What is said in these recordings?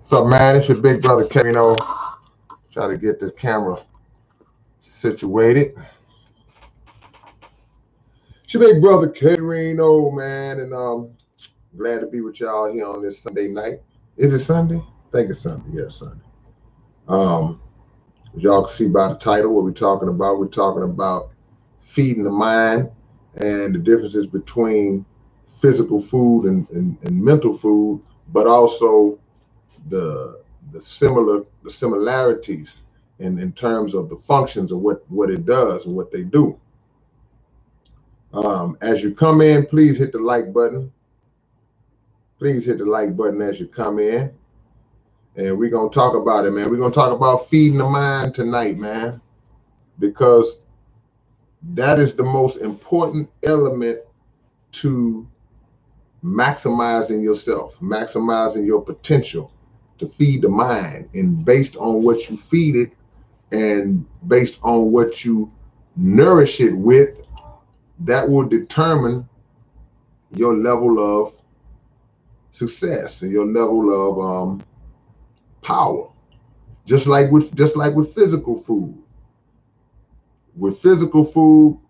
What's up, man? It's your big brother K-Rino. Try to get the camera situated. It's your big brother K-Rino, man, and glad to be with y'all here on this Sunday night. Is it Sunday? I think it's Sunday. Yeah, Sunday. As y'all can see by the title, what we're talking about. We're talking about feeding the mind and the differences between physical food and mental food, but also the similarities in terms of the functions of what it does and what they do. As you come in, please hit the like button. Please hit the like button as you come in. And we're going to talk about it, man. We're going to talk about feeding the mind tonight, man, because that is the most important element to maximizing yourself, maximizing your potential, to feed the mind. And based on what you feed it and based on what you nourish it with, that will determine your level of success and your level of power. Just like with physical food. With physical food,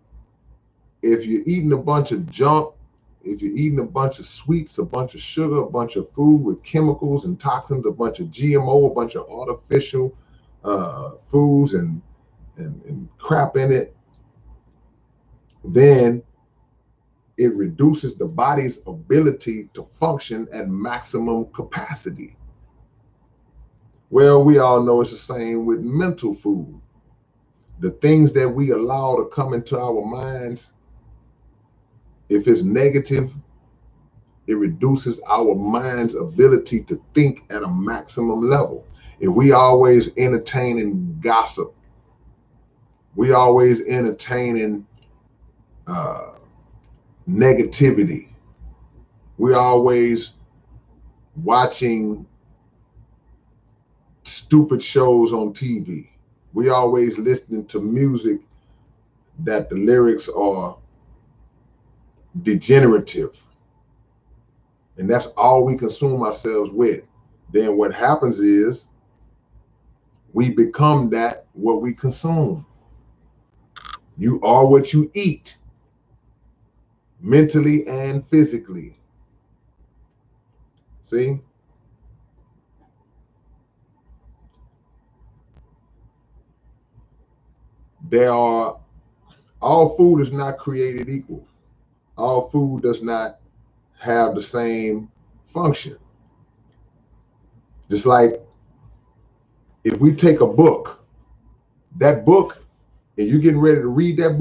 if you're eating a bunch of junk, if you're eating a bunch of sweets, a bunch of sugar, a bunch of food with chemicals and toxins, a bunch of GMO, a bunch of artificial foods and crap in it, then it reduces the body's ability to function at maximum capacity. Well, we all know it's the same with mental food. The things that we allow to come into our minds, if it's negative, it reduces our mind's ability to think at a maximum level. If we always entertaining gossip, we always entertaining negativity, we always watching stupid shows on TV, we always listening to music that the lyrics are degenerative, and that's all we consume ourselves with, then what happens is we become what we consume. You are what you eat, mentally and physically. See? All food is not created equal. All food does not have the same function. Just like if we take a book, that book, and you're getting ready to read that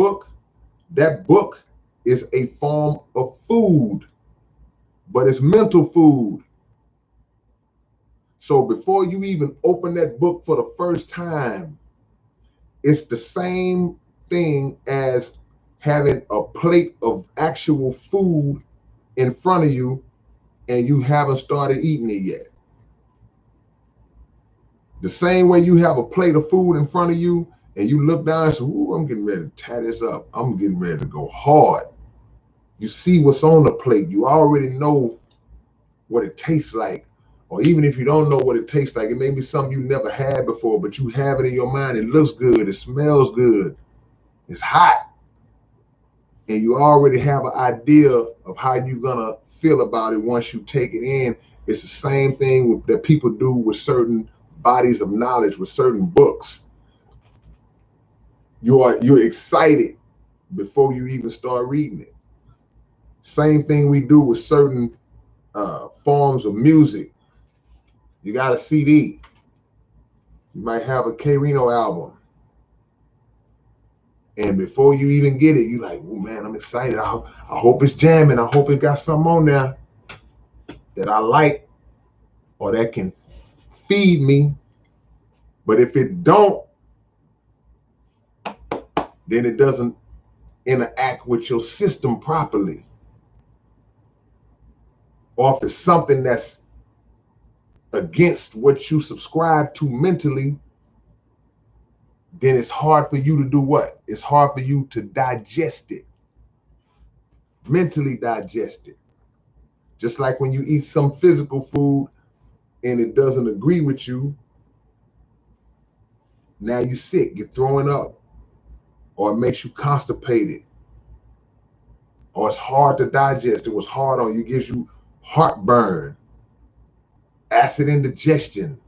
book is a form of food, but it's mental food. So before you even open that book for the first time, it's the same thing as having a plate of actual food in front of you and you haven't started eating it yet. The same way you have a plate of food in front of you and you look down and say, ooh, I'm getting ready to tie this up. I'm getting ready to go hard. You see what's on the plate. You already know what it tastes like. Or even if you don't know what it tastes like, it may be something you never had before, but you have it in your mind. It looks good. It smells good. It's hot. And you already have an idea of how you're going to feel about it once you take it in. It's the same thing that people do with certain bodies of knowledge, with certain books. You're excited before you even start reading it. Same thing we do with certain forms of music. You got a CD. You might have a K-Rino album. And before you even get it, you're like, oh man, I'm excited. I hope it's jamming. I hope it got something on there that I like or that can feed me. But if it don't, then it doesn't interact with your system properly. Or if it's something that's against what you subscribe to mentally, then it's hard for you to do what? It's hard for you to digest it. Mentally digest it. Just like when you eat some physical food, and it doesn't agree with you, now you're sick, you're throwing up, or it makes you constipated, or it's hard to digest, it was hard on you, gives you heartburn, acid indigestion,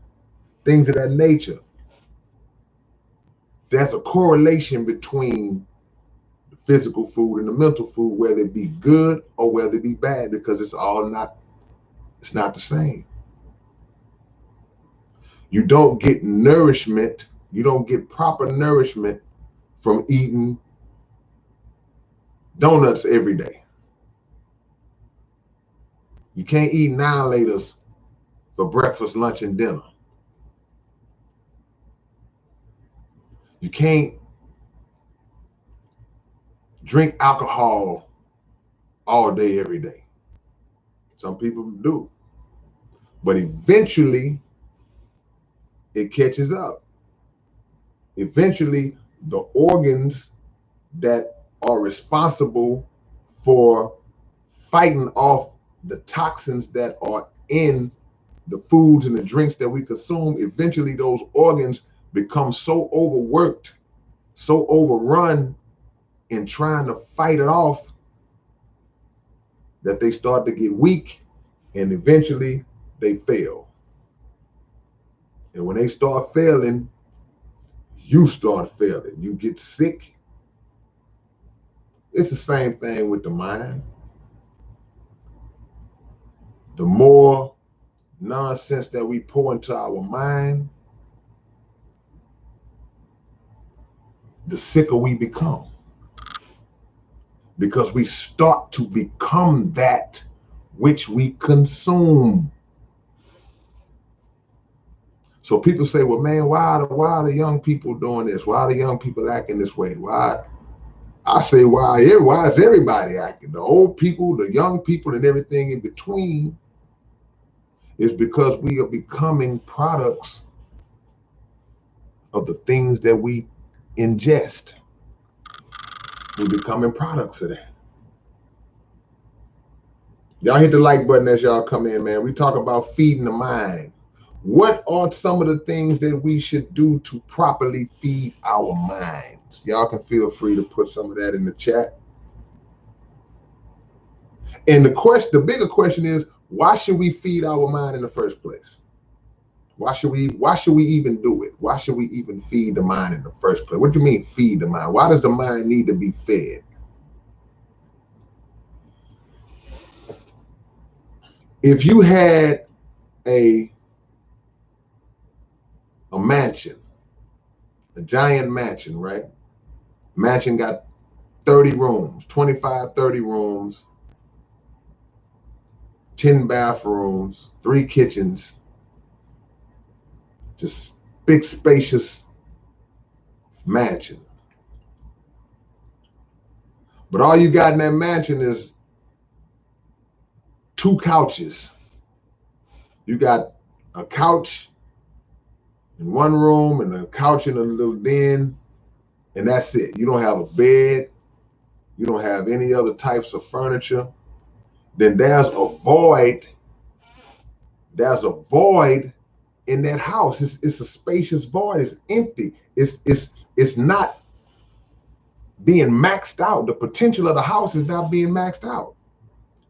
things of that nature. There's a correlation between the physical food and the mental food, whether it be good or whether it be bad, because it's not the same. You don't get nourishment, you don't get proper nourishment from eating donuts every day. You can't eat 9 laters for breakfast, lunch, and dinner. You can't drink alcohol all day, every day. Some people do. But eventually, it catches up. Eventually, the organs that are responsible for fighting off the toxins that are in the foods and the drinks that we consume, eventually those organs become so overworked, so overrun in trying to fight it off, that they start to get weak, and eventually they fail. And when they start failing, you start failing. You get sick. It's the same thing with the mind. The more nonsense that we pour into our mind, the sicker we become. Because we start to become that which we consume. So people say, well, man, why are the young people doing this? Why are the young people acting this way? Why? I say, why is everybody acting? The old people, the young people, and everything in between, is because we are becoming products of the things that we ingest. We're becoming products of that. Y'all hit the like button as y'all come in, man. We talk about feeding the mind. What are some of the things that we should do to properly feed our minds? Y'all can feel free to put some of that in the chat. And the bigger question is, why should we feed our mind in the first place? Why should we even do it? Why should we even feed the mind in the first place? What do you mean feed the mind? Why does the mind need to be fed? If you had a mansion, a giant mansion, right? Mansion got 30 rooms, 25, 30 rooms, 10 bathrooms, 3 kitchens, just big spacious mansion. But all you got in that mansion is 2 couches. You got a couch in one room and a couch in a little den, and that's it. You don't have a bed. You don't have any other types of furniture. Then there's a void. There's a void in that house. It's a spacious void. It's empty. It's not being maxed out. The potential of the house is not being maxed out.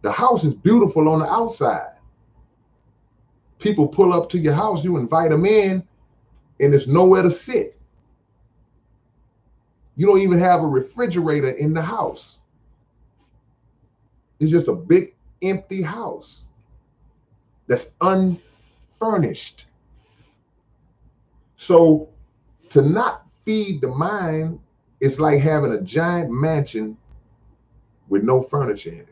The house is beautiful on the outside. People pull up to your house, you invite them in, and there's nowhere to sit. You don't even have a refrigerator in the house. It's just a big empty house that's unfurnished. So to not feed the mind is like having a giant mansion with no furniture in it.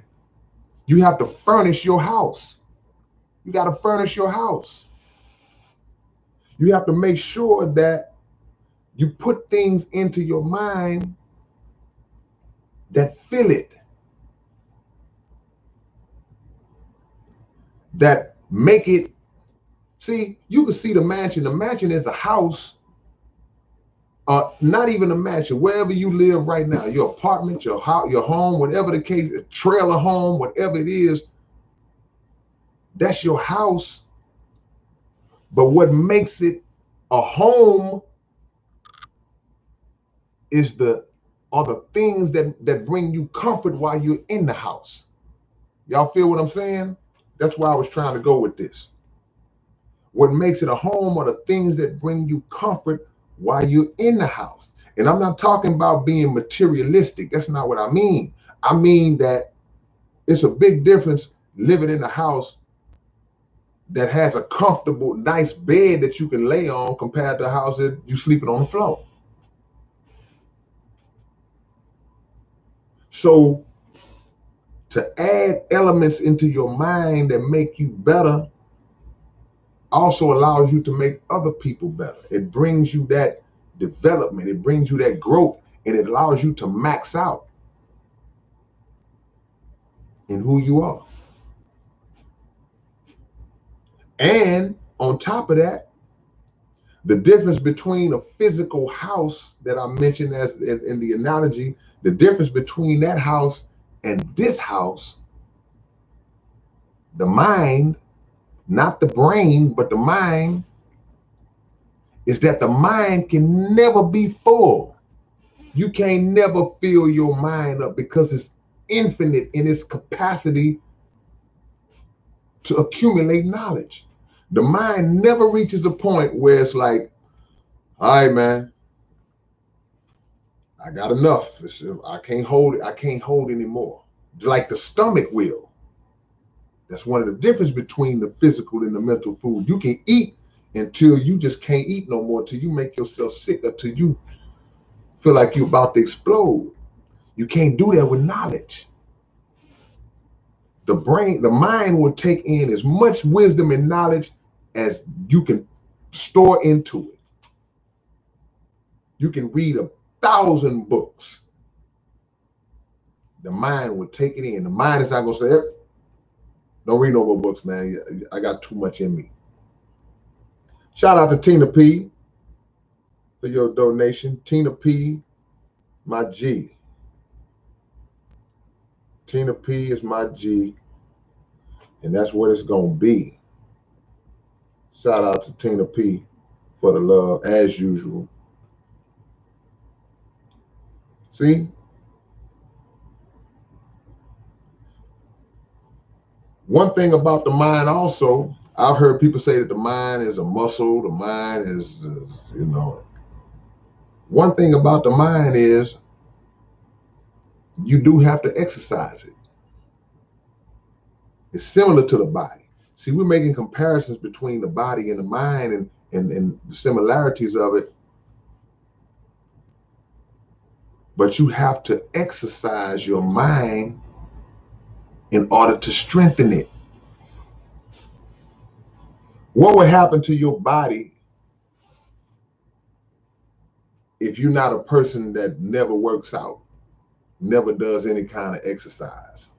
You have to furnish your house. You got to furnish your house. You have to make sure that you put things into your mind that fill it, that make it. See, you can see the mansion. The mansion is a house, not even a mansion. Wherever you live right now, your apartment, your house, your home, whatever the case, a trailer home, whatever it is, that's your house. But what makes it a home are the things that bring you comfort while you're in the house. Y'all feel what I'm saying? That's why I was trying to go with this. What makes it a home are the things that bring you comfort while you're in the house. And I'm not talking about being materialistic. That's not what I mean. I mean that it's a big difference living in a house that has a comfortable, nice bed that you can lay on compared to a house that you're sleeping on the floor. So to add elements into your mind that make you better also allows you to make other people better. It brings you that development, it brings you that growth, and it allows you to max out in who you are. And on top of that, the difference between a physical house that I mentioned as in the analogy, the difference between that house and this house, the mind, not the brain, but the mind, is that the mind can never be full. You can't never fill your mind up because it's infinite in its capacity to accumulate knowledge. The mind never reaches a point where it's like, all right, man, I got enough. I can't hold it. I can't hold anymore. Like the stomach will. That's one of the difference between the physical and the mental food. You can eat until you just can't eat no more, until you make yourself sick, until you feel like you're about to explode. You can't do that with knowledge. The brain, the mind will take in as much wisdom and knowledge as you can store into it. You can read 1,000 books. The mind will take it in. The mind is not going to say, don't read no more books, man. I got too much in me. Shout out to Tina P for your donation. Tina P, my G. Tina P is my G, and that's what it's going to be. Shout out to Tina P for the love, as usual. See? One thing about the mind also, I've heard people say that the mind is a muscle, the mind is, one thing about the mind is you do have to exercise it. It's similar to the body. See, we're making comparisons between the body and the mind and the similarities of it. But you have to exercise your mind in order to strengthen it. What would happen to your body if you're not a person that never works out, never does any kind of exercise?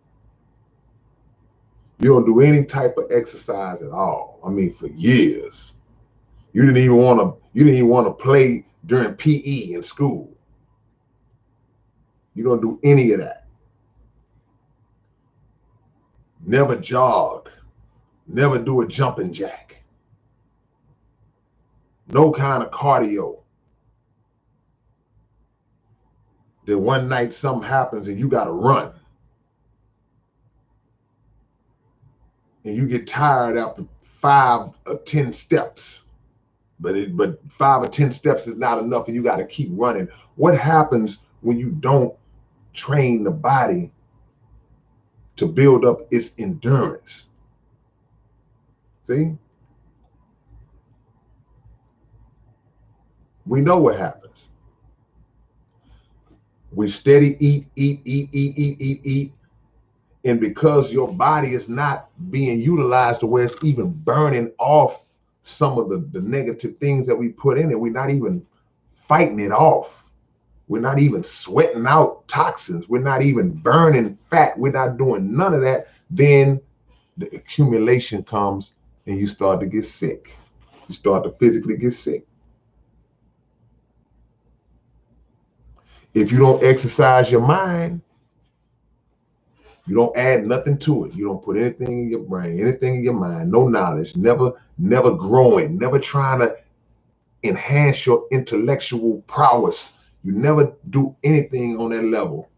You don't do any type of exercise at all. I mean, for years. You didn't even want to play during PE in school. You don't do any of that. Never jog. Never do a jumping jack. No kind of cardio. Then one night something happens and you got to run. And you get tired after 5 or 10 steps. But 5 or 10 steps is not enough and you got to keep running. What happens when you don't train the body to build up its endurance? See? We know what happens. We steady eat. And because your body is not being utilized to where it's even burning off some of the negative things that we put in it, we're not even fighting it off. We're not even sweating out toxins. We're not even burning fat. We're not doing none of that. Then the accumulation comes and you start to get sick. You start to physically get sick. If you don't exercise your mind, You don't add nothing to it. You don't put anything in your brain, anything in your mind, no knowledge, never growing, never trying to enhance your intellectual prowess. You never do anything on that level.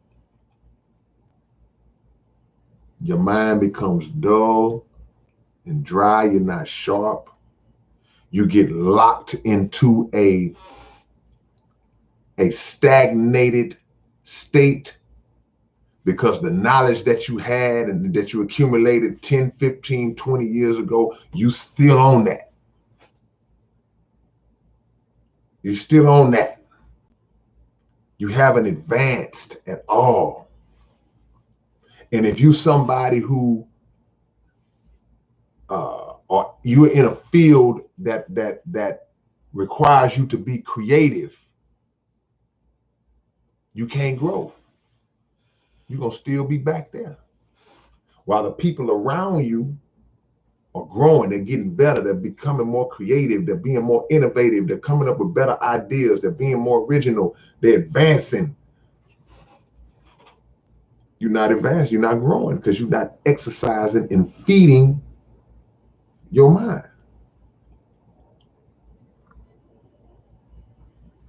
Your mind becomes dull and dry. You're not sharp. You get locked into a stagnated state because the knowledge that you had and that you accumulated 10, 15, 20 years ago, you still on that. You're still on that. You haven't advanced at all. And if you're somebody who or you're in a field that requires you to be creative, you can't grow. You're going to still be back there. While the people around you are growing, they're getting better, they're becoming more creative, they're being more innovative, they're coming up with better ideas, they're being more original, they're advancing. You're not advanced, you're not growing because you're not exercising and feeding your mind.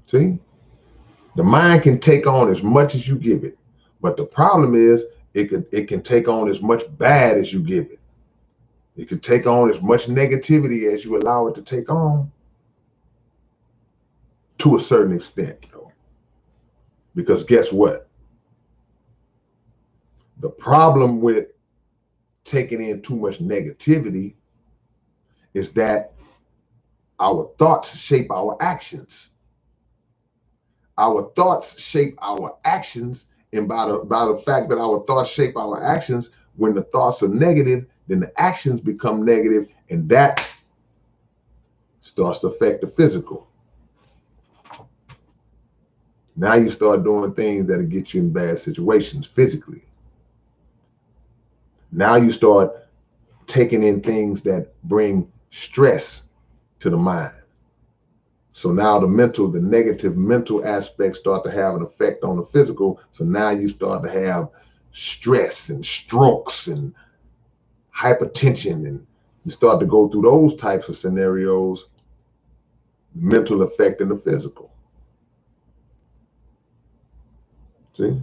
See? The mind can take on as much as you give it, but the problem is it can take on as much bad as you give it. It can take on as much negativity as you allow it to take on, to a certain extent, though. Because guess what? The problem with taking in too much negativity is that our thoughts shape our actions. Our thoughts shape our actions, and by the fact that our thoughts shape our actions, when the thoughts are negative, then the actions become negative, and that starts to affect the physical. Now you start doing things that'll get you in bad situations physically. Now you start taking in things that bring stress to the mind. So now the negative mental aspects start to have an effect on the physical. So now you start to have stress and strokes and hypertension, and you start to go through those types of scenarios, mental effect in the physical. See?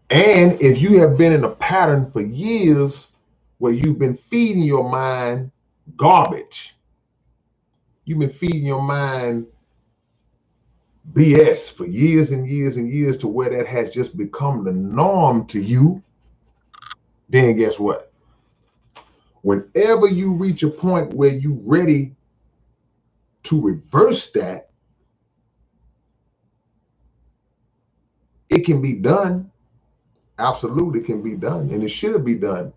And if you have been in a pattern for years where you've been feeding your mind garbage, you've been feeding your mind BS for years and years and years to where that has just become the norm to you, then guess what? Whenever you reach a point where you're ready to reverse that, it can be done. Absolutely can be done, and it should be done,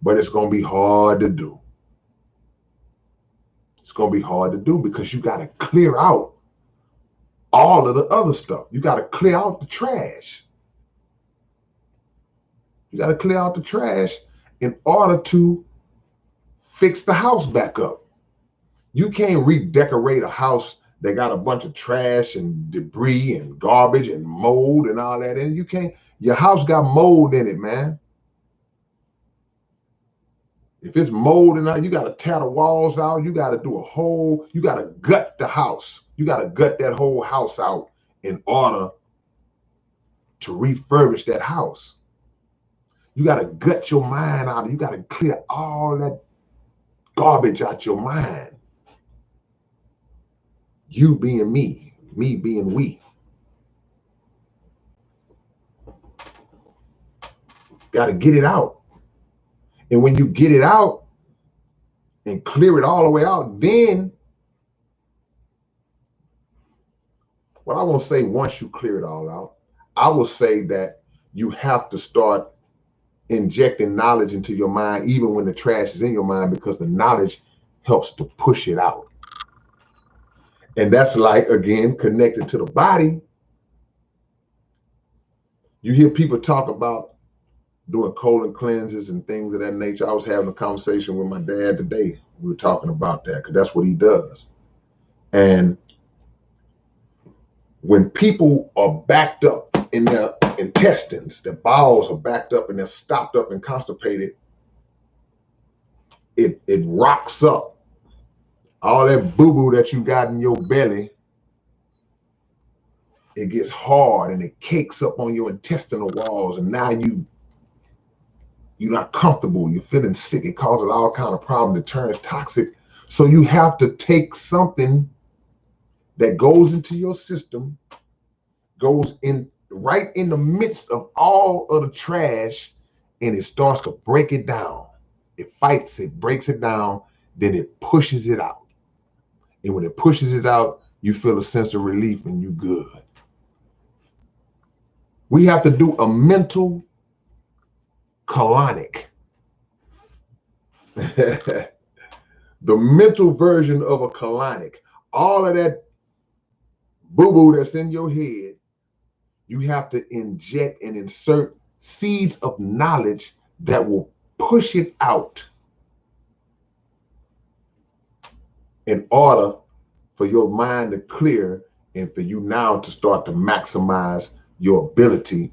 but it's going to be hard to do. It's going to be hard to do because you got to clear out all of the other stuff. You got to clear out the trash. You got to clear out the trash in order to fix the house back up. You can't redecorate a house that got a bunch of trash and debris and garbage and mold and all that. And you can't, your house got mold in it, man. If it's mold in it, you got to tear the walls out. You got to do you got to gut the house. You got to gut that whole house out in order to refurbish that house. You got to gut your mind out. You got to clear all that garbage out your mind. You being me being we. Got to get it out. And when you get it out and clear it all the way out, then what I won't say once you clear it all out, I will say that you have to start injecting knowledge into your mind even when the trash is in your mind, because the knowledge helps to push it out. And that's like, again, connected to the body. You hear people talk about doing colon cleanses and things of that nature. I was having a conversation with my dad today. We were talking about that because that's what he does. And when people are backed up in their intestines, their bowels are backed up and they're stopped up and constipated, it rocks up all that boo-boo that you got in your belly. It gets hard and it cakes up on your intestinal walls, and now you're not comfortable. You're feeling sick. It causes all kind of problems. It turns toxic. So you have to take something that goes into your system, goes in right in the midst of all of the trash, and it starts to break it down. It fights it, breaks it down, then it pushes it out. And when it pushes it out, you feel a sense of relief and you're good. We have to do a mental colonic. The mental version of a colonic. All of that boo-boo that's in your head, you have to inject and insert seeds of knowledge that will push it out in order for your mind to clear and for you now to start to maximize your ability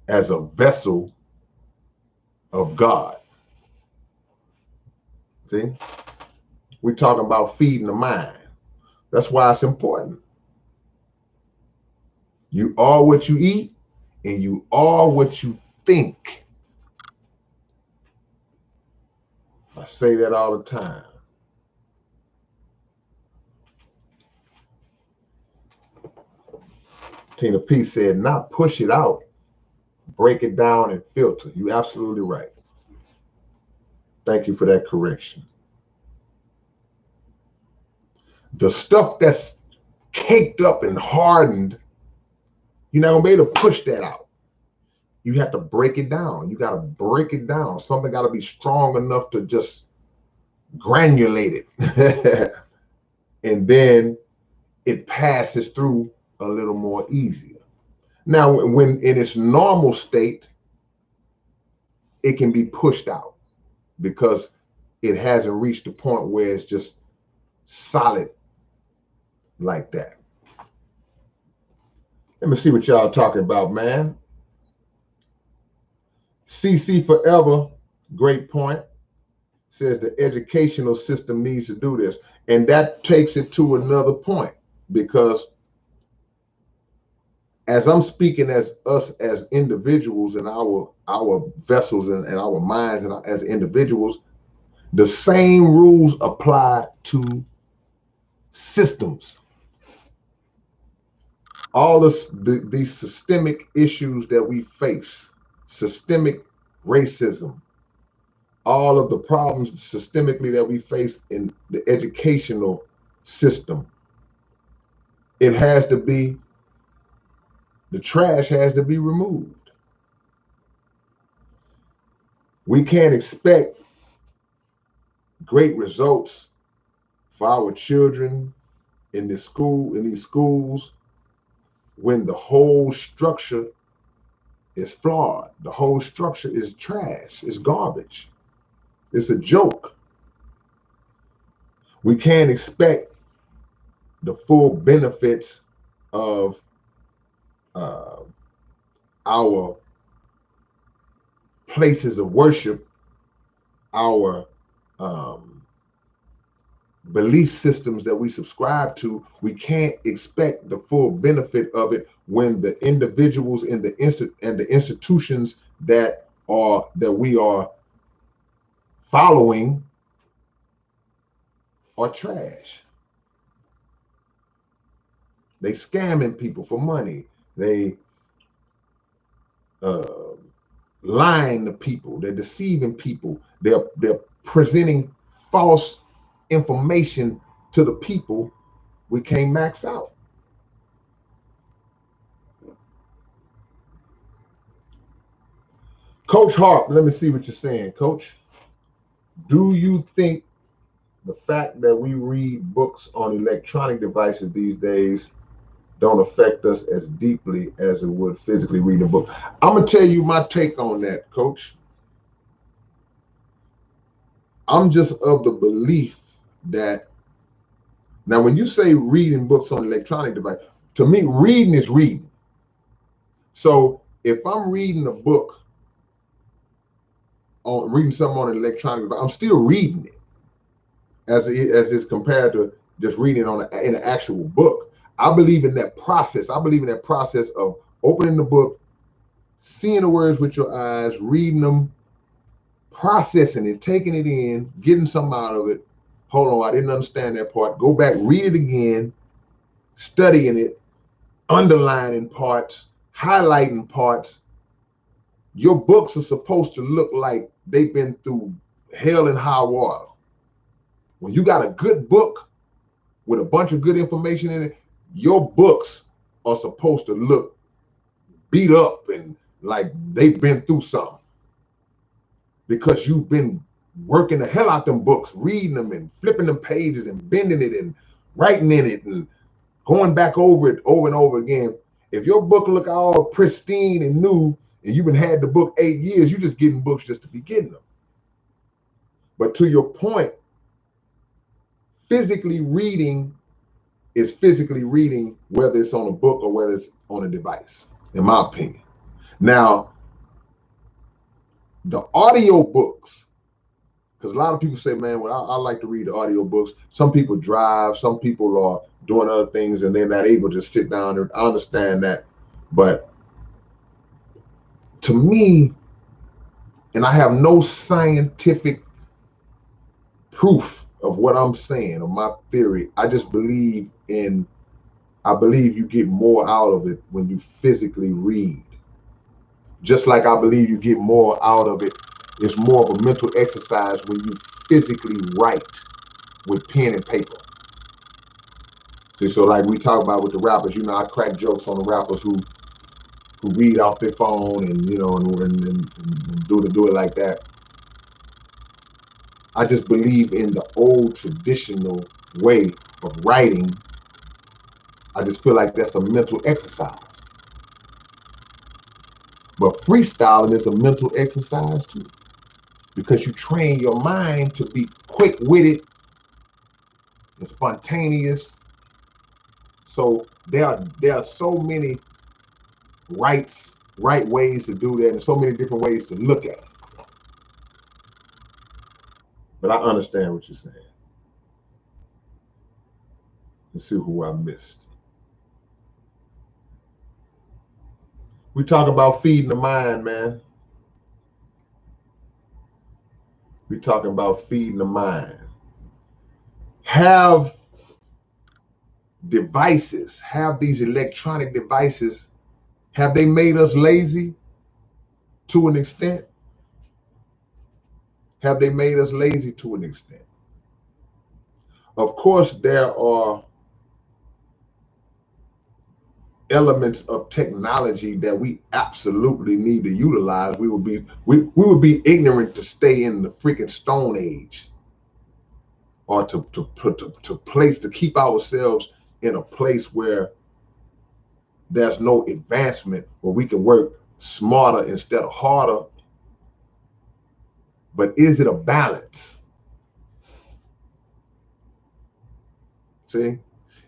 as a vessel of God. See? We're talking about feeding the mind. That's why it's important. You are what you eat, and you are what you think. I say that all the time. Tina P said, not push it out, break it down and filter. You're absolutely right. Thank you for that correction. The stuff that's caked up and hardened, you're not gonna be able to push that out. You have to break it down. You got to break it down. Something got to be strong enough to just granulate it. And then it passes through a little more easier. Now, when in its normal state, it can be pushed out because it hasn't reached the point where it's just solid like that. Let me see what y'all talking about, man. CC Forever, great point, says the educational system needs to do this. And that takes it to another point, because as I'm speaking as us as individuals and our vessels and our minds and as individuals, the same rules apply to systems. All these systemic issues that we face, systemic racism, all of the problems systemically that we face in the educational system, it has to be, the trash has to be removed. We can't expect great results for our children in these schools, when the whole structure is flawed. The whole structure is trash. It's garbage. It's a joke. We can't expect the full benefits of our places of worship, our belief systems that we subscribe to. We can't expect the full benefit of it when the individuals in the institutions that we are following are trash. They scamming people for money. They lying to people. They're deceiving people. They're presenting false information to the people. We can't max out. Coach Harp, let me see what you're saying, Coach. Do you think the fact that we read books on electronic devices these days don't affect us as deeply as it would physically reading a book? I'm gonna tell you my take on that, Coach. I'm just of the belief that, now when you say reading books on electronic device, To me, reading is reading. So if I'm reading a book, on reading something on an electronic device, I'm still reading it as it's compared to just reading in an actual book. I believe in that process. I believe in that process of opening the book, seeing the words with your eyes, reading them, processing it, taking it in, getting something out of it. Hold on, I didn't understand that part. Go back, read it again, studying it, underlining parts, highlighting parts. Your books are supposed to look like they've been through hell and high water. When you got a good book with a bunch of good information in it, your books are supposed to look beat up and like they've been through something, because you've been working the hell out them books, reading them and flipping them pages and bending it and writing in it and going back over it over and over again. If your book look all pristine and new and you've been had the book 8 years, you're just getting books just to be getting them. But to your point, physically reading is physically reading, whether it's on a book or whether it's on a device, in my opinion. Now, the audio books, because a lot of people say, man, well, I like to read the audio books. Some people drive, some people are doing other things and they're not able to sit down, and I understand that. But to me, and I have no scientific proof of what I'm saying, of my theory, I just believe I believe you get more out of it when you physically read. Just like I believe you get more out of it. It's more of a mental exercise when you physically write with pen and paper. See, so like we talk about with the rappers, you know, I crack jokes on the rappers who read off their phone and, you know, and do it like that. I just believe in the old traditional way of writing. I just feel like that's a mental exercise. But freestyling is a mental exercise too, because you train your mind to be quick-witted and spontaneous. So there are so many right ways to do that, and so many different ways to look at it. But I understand what you're saying. Let's see who I missed. We talk about feeding the mind, man. We talking about feeding the mind. Have devices, have these electronic devices, have they made us lazy to an extent? Have they made us lazy to an extent? Of course, there are elements of technology that we absolutely need to utilize. We would be ignorant to stay in the freaking Stone Age, or to keep ourselves in a place where there's no advancement, where we can work smarter instead of harder. But is it a balance? See,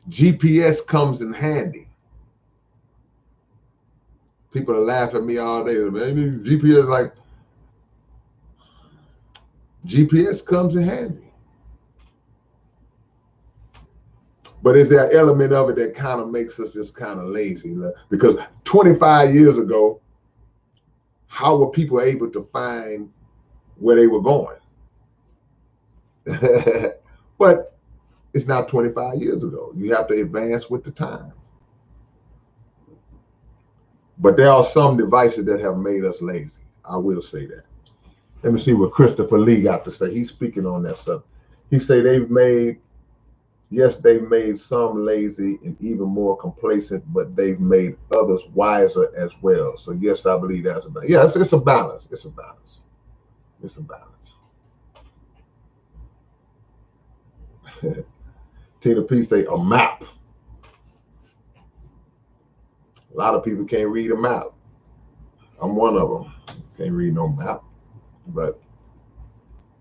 GPS comes in handy. People are laughing at me all day. Man, GPS, like, GPS comes in handy. But is there an element of it that kind of makes us just kind of lazy? Because 25 years ago, how were people able to find where they were going? But it's not 25 years ago. You have to advance with the times. But there are some devices that have made us lazy. I will say that. Let me see what Christopher Lee got to say. He's speaking on that stuff. He say they've made some lazy and even more complacent, but they've made others wiser as well. So yes, I believe that's a balance. Yeah, it's a balance. It's a balance. It's a balance. Tina P say a map. A lot of people can't read a map. I'm one of them. Can't read no map. But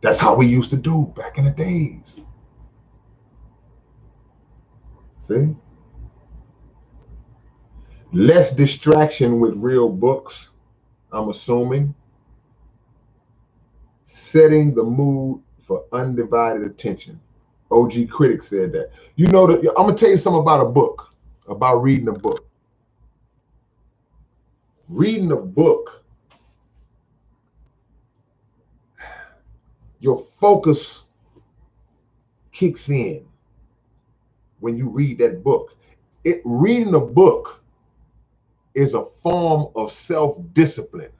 that's how we used to do back in the days. See? Less distraction with real books, I'm assuming. Setting the mood for undivided attention. OG Critic said that. You know, I'm going to tell you something about a book, about reading a book. Reading a book, your focus kicks in when you read that book. Reading a book is a form of self-discipline.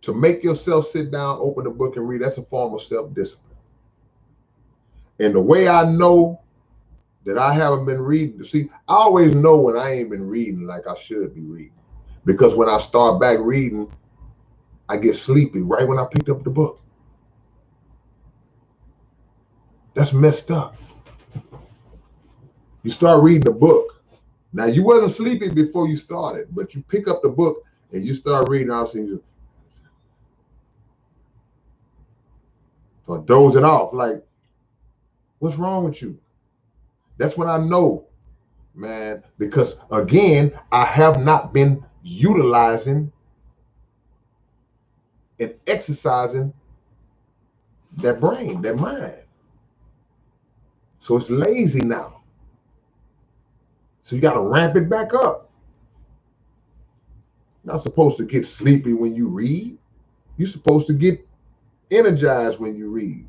To make yourself sit down, open the book and read, that's a form of self-discipline. And the way I know that I haven't been reading, see, I always know when I ain't been reading like I should be reading. Because when I start back reading, I get sleepy right when I picked up the book. That's messed up. You start reading the book. Now, you wasn't sleepy before you started, but you pick up the book and you start reading, I'll see you start dozing off. Like, what's wrong with you? That's when I know, man, because again, I have not been utilizing and exercising that brain, that mind. So it's lazy now. So you got to ramp it back up. You're not supposed to get sleepy when you read. You're supposed to get energized when you read.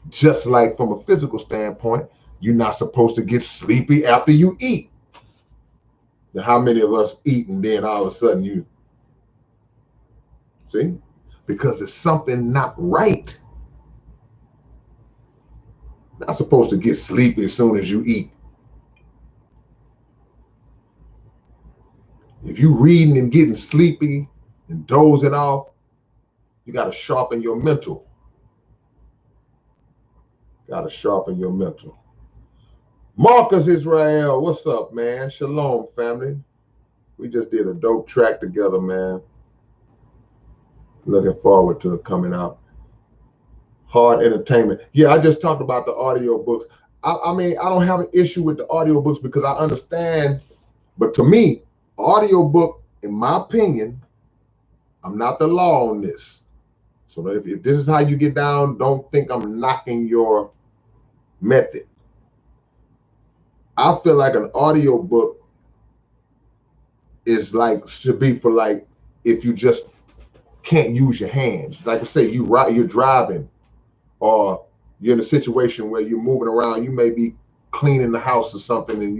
Just like from a physical standpoint, you're not supposed to get sleepy after you eat. Now, how many of us eat and then all of a sudden you see? Because it's something not right. You're not supposed to get sleepy as soon as you eat. If you reading and getting sleepy and dozing off, you got to sharpen your mental. Got to sharpen your mental. Marcus Israel, what's up, man? Shalom, family. We just did a dope track together, man. Looking forward to it coming out. Hard entertainment. Yeah, I just talked about the audio books. I mean, I don't have an issue with the audio books because I understand. But to me, audio book, in my opinion, I'm not the law on this. So if this is how you get down, don't think I'm knocking your method. I feel like an audio book is like, should be for like, if you just can't use your hands. Like I say, you're driving or you're in a situation where you're moving around, you may be cleaning the house or something and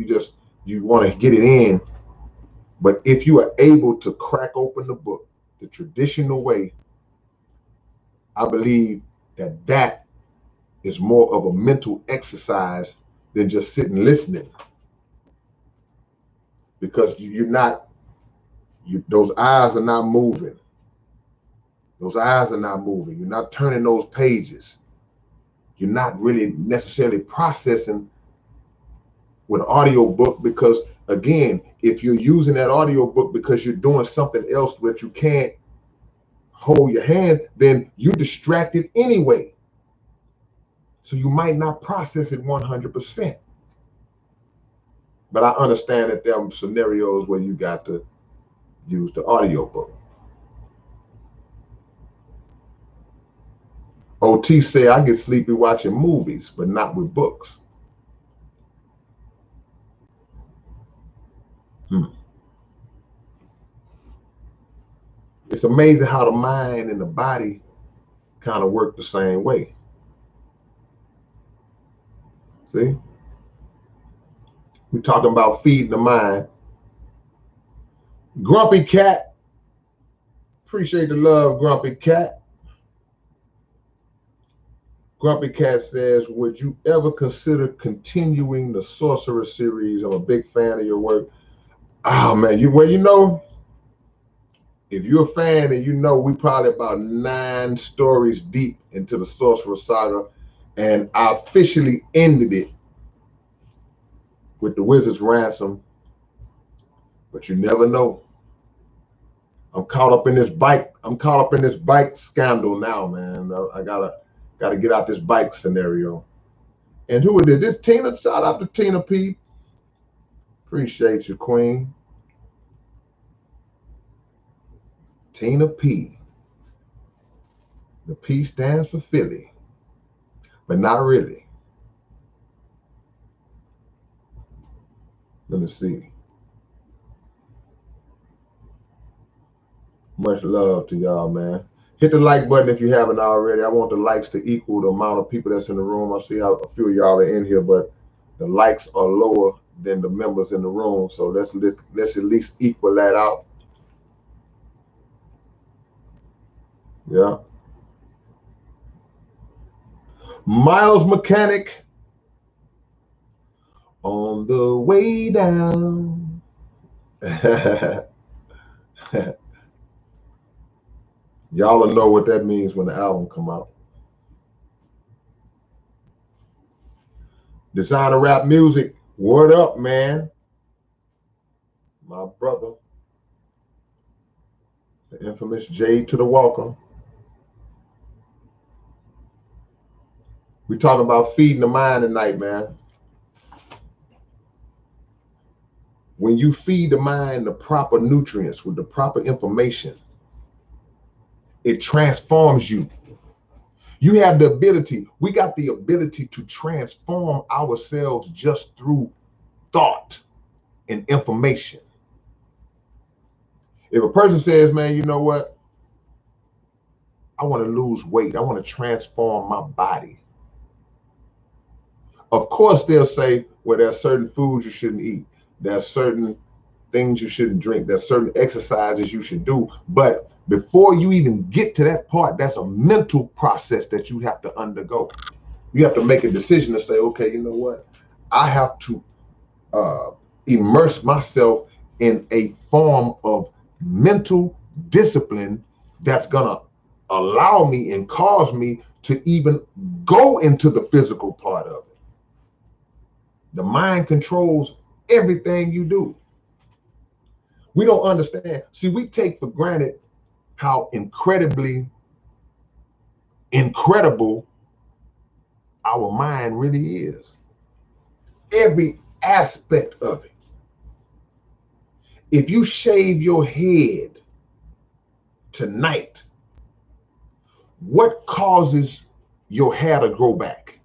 you want to get it in. But if you are able to crack open the book the traditional way, I believe that is more of a mental exercise than just sitting listening. Because those eyes are not moving. Those eyes are not moving. You're not turning those pages. You're not really necessarily processing with an audio book because, again, if you're using that audio book because you're doing something else that you can't hold your hand, then you're distracted anyway. So you might not process it 100%. But I understand that there are scenarios where you got to use the audio book. OT say I get sleepy watching movies, but not with books. It's amazing how the mind and the body kind of work the same way. See? We're talking about feeding the mind. Grumpy Cat. Appreciate the love, Grumpy Cat. Grumpy Cat says, would you ever consider continuing the Sorcerer series? I'm a big fan of your work. Oh, man, if you're a fan and you know we probably about 9 stories deep into the Sorcerer saga, and I officially ended it with the Wizard's Ransom, but you never know. I'm caught up in this bike scandal now, man. I gotta get out this bike scenario. And who did this? Tina. Shout out to Tina P. Appreciate you, Queen. Tina P. The P stands for Philly, but not really. Let me see. Much love to y'all, man. Hit the like button if you haven't already. I want the likes to equal the amount of people that's in the room. I see how a few of y'all are in here, but the likes are lower than the members in the room. So let's at least equal that out. Yeah. Miles Mechanic on the way down. Y'all will know what that means when the album come out. Designer Rap Music, what up, man? My brother, the infamous Jade to the Walker. We talking about feeding the mind tonight, man. When you feed the mind the proper nutrients with the proper information, it transforms you. You have the ability, we got the ability to transform ourselves just through thought and information. If a person says, man, you know what? I want to lose weight. I want to transform my body. Of course, they'll say, well, there's certain foods you shouldn't eat. There's certain things you shouldn't drink. There's certain exercises you should do. But before you even get to that part, that's a mental process that you have to undergo. You have to make a decision to say, okay, you know what? I have to immerse myself in a form of mental discipline that's going to allow me and cause me to even go into the physical part of it. The mind controls everything you do. We don't understand. See, we take for granted how incredibly incredible our mind really is. Every aspect of it. If you shave your head tonight, what causes your hair to grow back?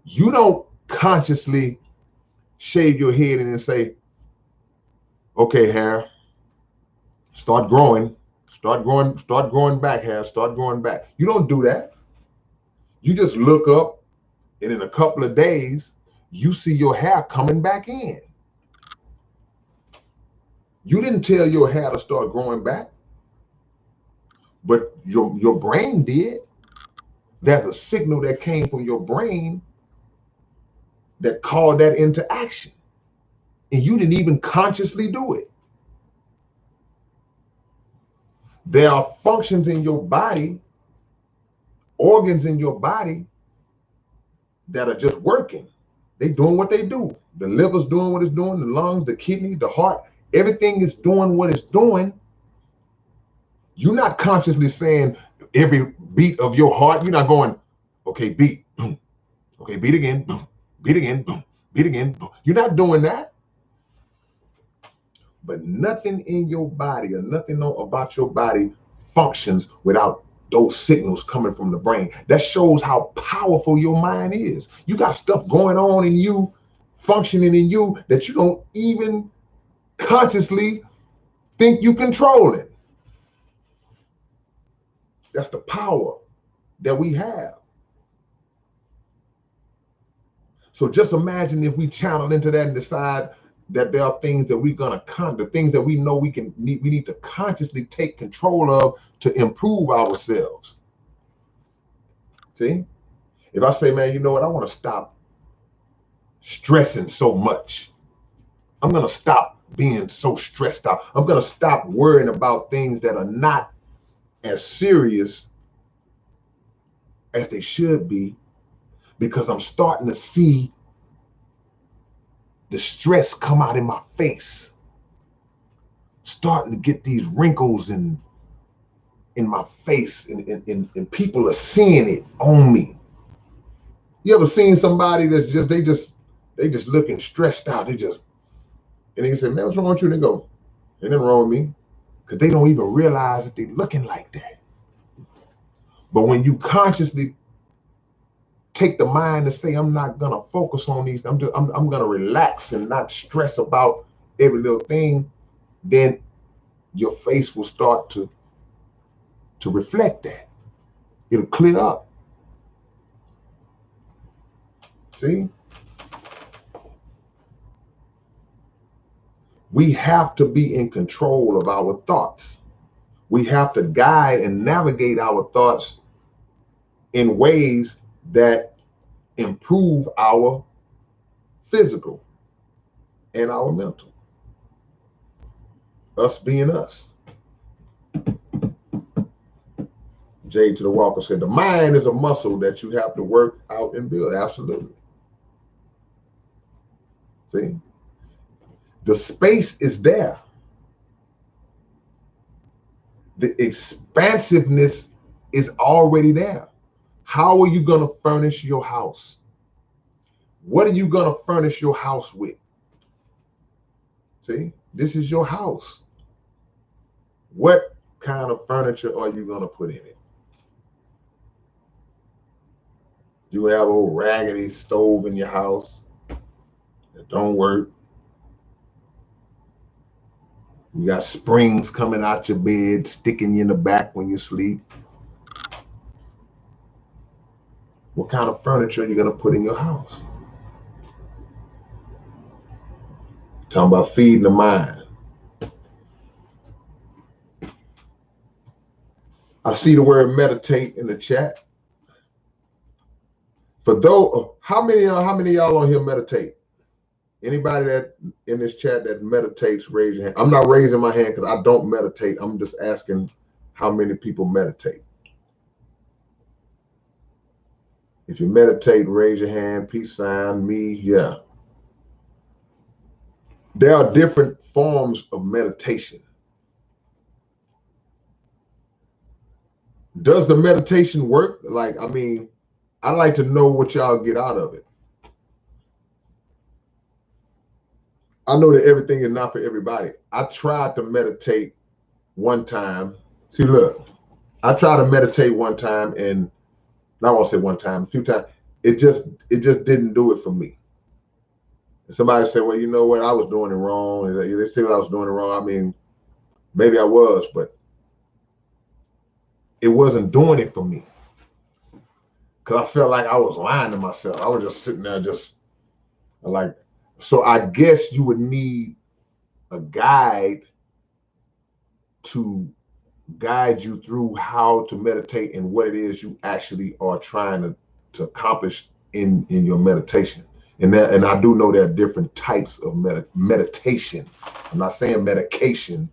You don't consciously shave your head and then say, okay, hair, start growing back, hair, start growing back. You don't do that. You just look up and in a couple of days, you see your hair coming back in. You didn't tell your hair to start growing back, but your brain did. There's a signal that came from your brain that called that into action. And you didn't even consciously do it. There are functions in your body, organs in your body that are just working. They're doing what they do. The liver's doing what it's doing, the lungs, the kidneys, the heart, everything is doing what it's doing. You're not consciously saying every beat of your heart, you're not going, okay, beat, boom. Okay, beat again, boom. Beat again, boom. Beat again, boom. You're not doing that. But nothing in your body or nothing about your body functions without those signals coming from the brain. That shows how powerful your mind is. You got stuff going on in you, functioning in you, that you don't even consciously think you control it. That's the power that we have. So just imagine if we channel into that and decide that there are things that we're gonna the things that we know we need to consciously take control of to improve ourselves. See, if I say, man, you know what, I want to stop stressing so much. I'm gonna stop being so stressed out. I'm gonna stop worrying about things that are not as serious as they should be, because I'm starting to see the stress come out in my face. Starting to get these wrinkles in my face, and people are seeing it on me. You ever seen somebody that's just they just looking stressed out? They just And they say, man, what's wrong with you? They go, ain't nothing wrong with me. Because they don't even realize that they're looking like that. But when you consciously take the mind to say, I'm not gonna focus on these, I'm gonna relax and not stress about every little thing, then your face will start to reflect that. It'll clear up. See? We have to be in control of our thoughts. We have to guide and navigate our thoughts in ways that improve our physical and our mental. Us being us. Jay to the Walker said, the mind is a muscle that you have to work out and build. Absolutely. See? The space is there. The expansiveness is already there. How are you going to furnish your house? What are you going to furnish your house with? See, this is your house. What kind of furniture are you going to put in it? You have a old raggedy stove in your house that don't work. You got springs coming out your bed, sticking you in the back when you sleep. What kind of furniture are you going to put in your house? Talking about feeding the mind. I see the word meditate in the chat. For those, how many of y'all on here meditate? Anybody that in this chat that meditates, raise your hand. I'm not raising my hand because I don't meditate. I'm just asking how many people meditate. If you meditate, raise your hand. Peace sign, me, yeah. There are different forms of meditation. Does the meditation work? Like, I mean, I'd like to know what y'all get out of it. I know that everything is not for everybody. I tried to meditate one time. See, look, I tried to meditate one time, and I won't say one time, a few times. It just didn't do it for me. And somebody said, well, you know what? I was doing it wrong. And they said I was doing it wrong. I mean, maybe I was, but it wasn't doing it for me. Because I felt like I was lying to myself. I was just sitting there just like, so I guess you would need a guide to guide you through how to meditate and what it is you actually are trying to accomplish in your meditation. And I do know there are different types of meditation. I'm not saying medication,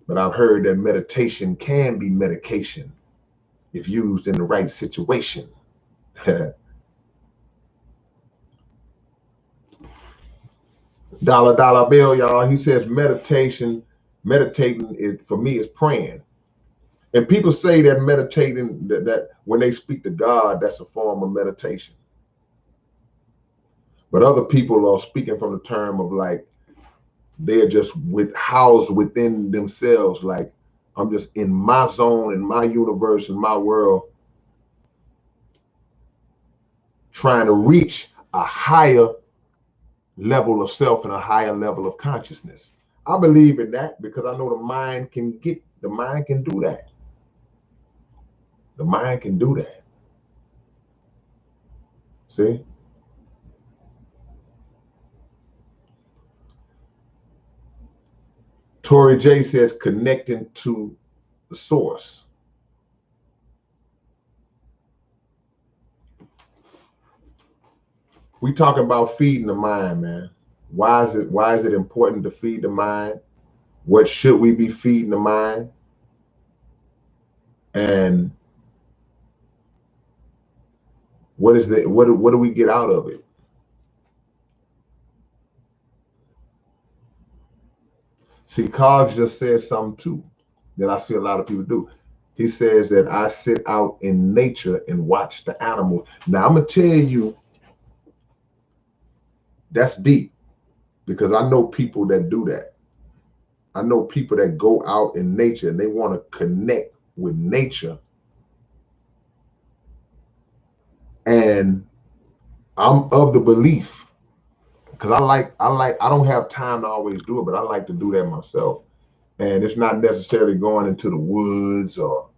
but I've heard that meditation can be medication if used in the right situation. Dollar bill, y'all. He says meditating is, for me, is praying. And people say that meditating, that when they speak to God, that's a form of meditation. But other people are speaking from the term of like, they're just housed within themselves. Like, I'm just in my zone, in my universe, in my world, trying to reach a higher level of self and a higher level of consciousness. I believe in that because I know the mind can do that. The mind can do that. See? Tori J says connecting to the source. We talking about feeding the mind, man. Why is it important to feed the mind? What should we be feeding the mind? And what do we get out of it? See, Cogs just said something too that I see a lot of people do. He says that I sit out in nature and watch the animals. Now I'm gonna tell you, that's deep. because I know people that do that. I know people that go out in nature and they want to connect with nature. And I'm of the belief, because I don't have time to always do it, but I like to do that myself. And it's not necessarily going into the woods, or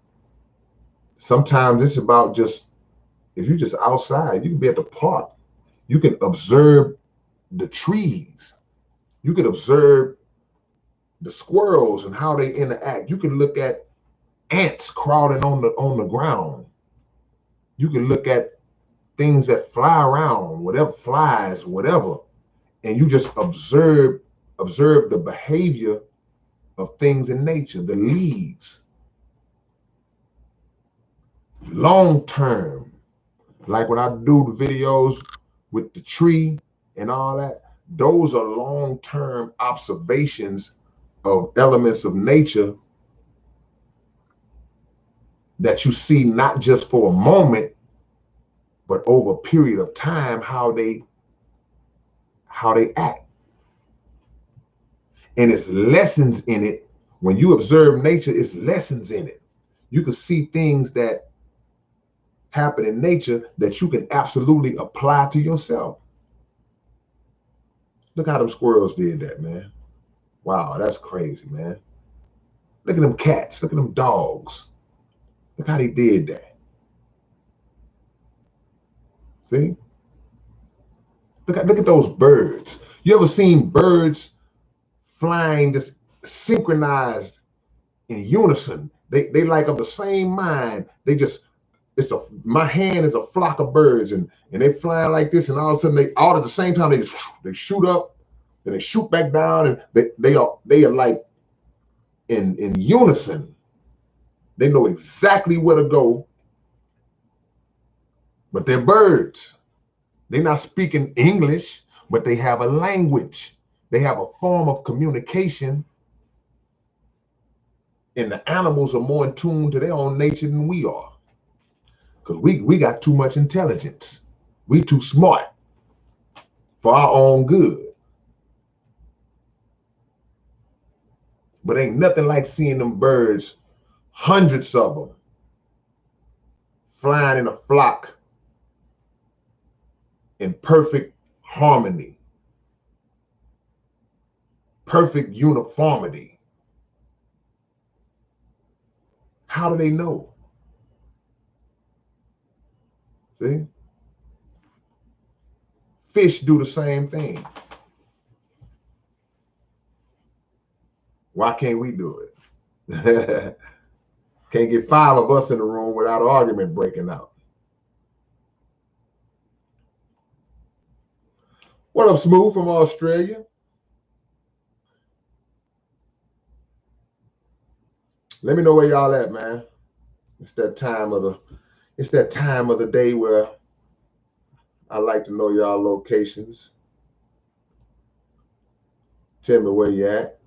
sometimes it's about just, if you're just outside, you can be at the park. You can observe the trees. You can observe the squirrels and how they interact. You can look at ants crawling on the ground. You can look at things that fly around, whatever flies, whatever, and you just observe the behavior of things in nature, the leaves. Long term, like when I do the videos with the tree and all that, those are long term observations of elements of nature that you see not just for a moment, but over a period of time, how they act. And it's lessons in it. When you observe nature, it's lessons in it. You can see things that happen in nature that you can absolutely apply to yourself. Look how them squirrels did that, man. Wow, that's crazy, man. Look at them cats. Look at them dogs. Look how they did that. See? Look at those birds. You ever seen birds flying just synchronized in unison? They like of the same mind. They just, my hand is a flock of birds, and they flying like this, and all of a sudden they all at the same time they shoot up, and they shoot back down, and they are like in unison. They know exactly where to go, but they're birds. They're not speaking English, but they have a language. They have a form of communication, and the animals are more in tune to their own nature than we are, because we got too much intelligence. We too smart for our own good. But ain't nothing like seeing them birds, hundreds of them, flying in a flock in perfect harmony, perfect uniformity. How do they know? See? Fish do the same thing. Why can't we do it? Can't get 5 of us in the room without an argument breaking out. What up, Smooth from Australia? Let me know where y'all at, man. It's that time of the day where I like to know y'all locations. Tell me where you at.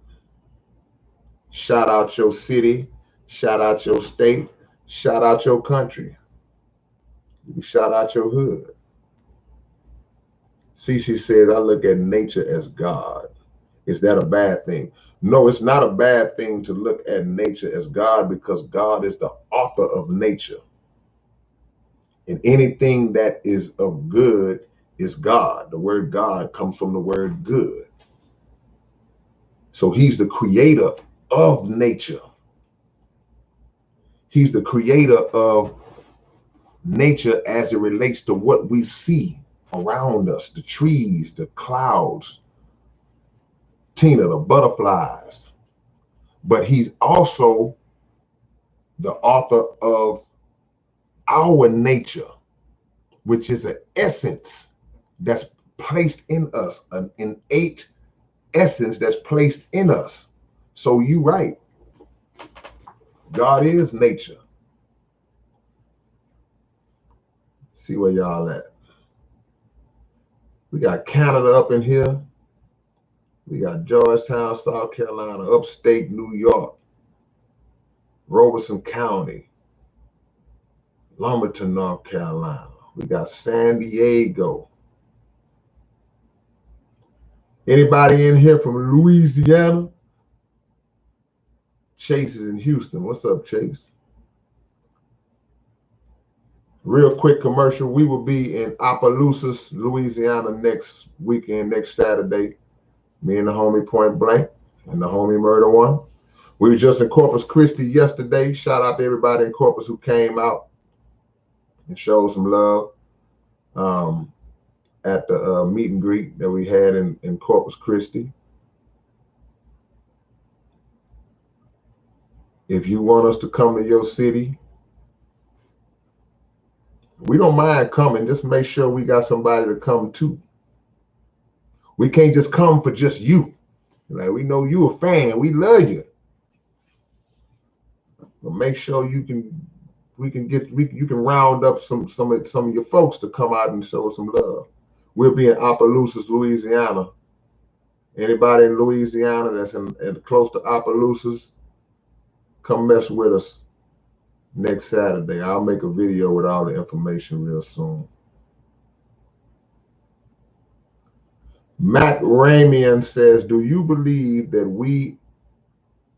Shout out your city, shout out your state, shout out your country. Shout out your hood. Cece says, I look at nature as God. Is that a bad thing? No, it's not a bad thing to look at nature as God, because God is the author of nature. And anything that is of good is God. The word God comes from the word good. So he's the creator of nature. He's the creator of nature as it relates to what we see around us, the trees, the clouds, Tina, the butterflies. But he's also the author of our nature, which is an essence that's placed in us, an innate essence that's placed in us. So you're right. God is nature. See where y'all at. We got Canada up in here. We got Georgetown, South Carolina, upstate New York, Robeson County, Lumberton, North Carolina. We got San Diego. Anybody in here from Louisiana? Chase is in Houston. What's up, Chase? Real quick commercial. We will be in Opelousas, Louisiana next weekend, next Saturday. Me and the homie Point Blank and the homie Murder One. We were just in Corpus Christi yesterday. Shout out to everybody in Corpus who came out and showed some love at the meet and greet that we had in Corpus Christi. If you want us to come to your city, we don't mind coming. Just make sure we got somebody to come to. We can't just come for just you. Like, we know you a fan. We love you. But make sure you can round up some of your folks to come out and show some love. We'll be in Opelousas, Louisiana. Anybody in Louisiana that's close to Opelousas, come mess with us next Saturday. I'll make a video with all the information real soon. Matt Ramian says, do you believe that we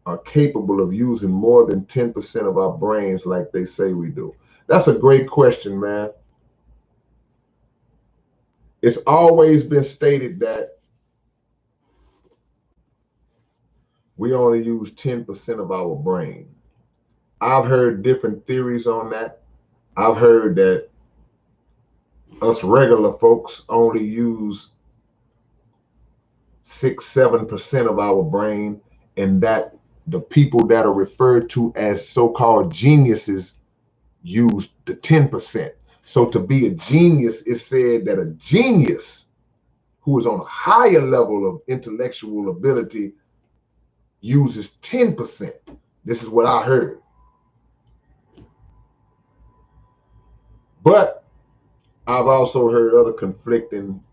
are capable of using more than 10% of our brains like they say we do? That's a great question, man. It's always been stated that we only use 10% of our brain. I've heard different theories on that. I've heard that us regular folks only use 6-7% of our brain, and that the people that are referred to as so-called geniuses use the 10%. So to be a genius, it's said that a genius who is on a higher level of intellectual ability uses 10%. This is what I heard. But I've also heard other conflicting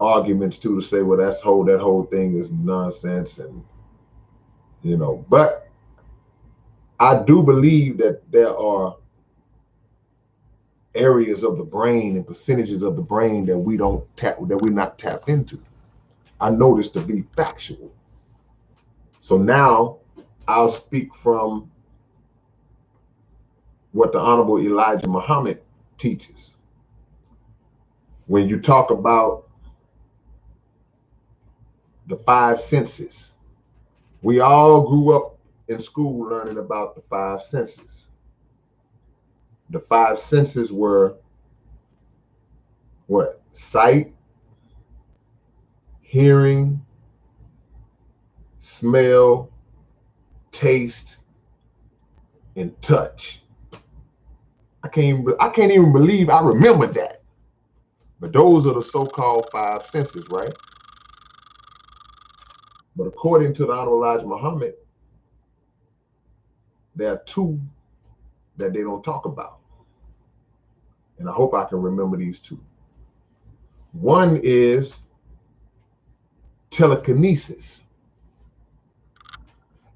arguments too, to say, well, that whole thing is nonsense, and but I do believe that there are areas of the brain and percentages of the brain that we're not tapped into. I know this to be factual. So now I'll speak from what the Honorable Elijah Muhammad teaches. When you talk about the 5 senses, we all grew up in school learning about the 5 senses. The 5 senses were what? Sight, hearing, smell, taste, and touch. I can't even believe I remember that. But those are the so-called 5 senses, right? But according to the Honorable Elijah Muhammad, there are 2 that they don't talk about. And I hope I can remember these 2. One is telekinesis.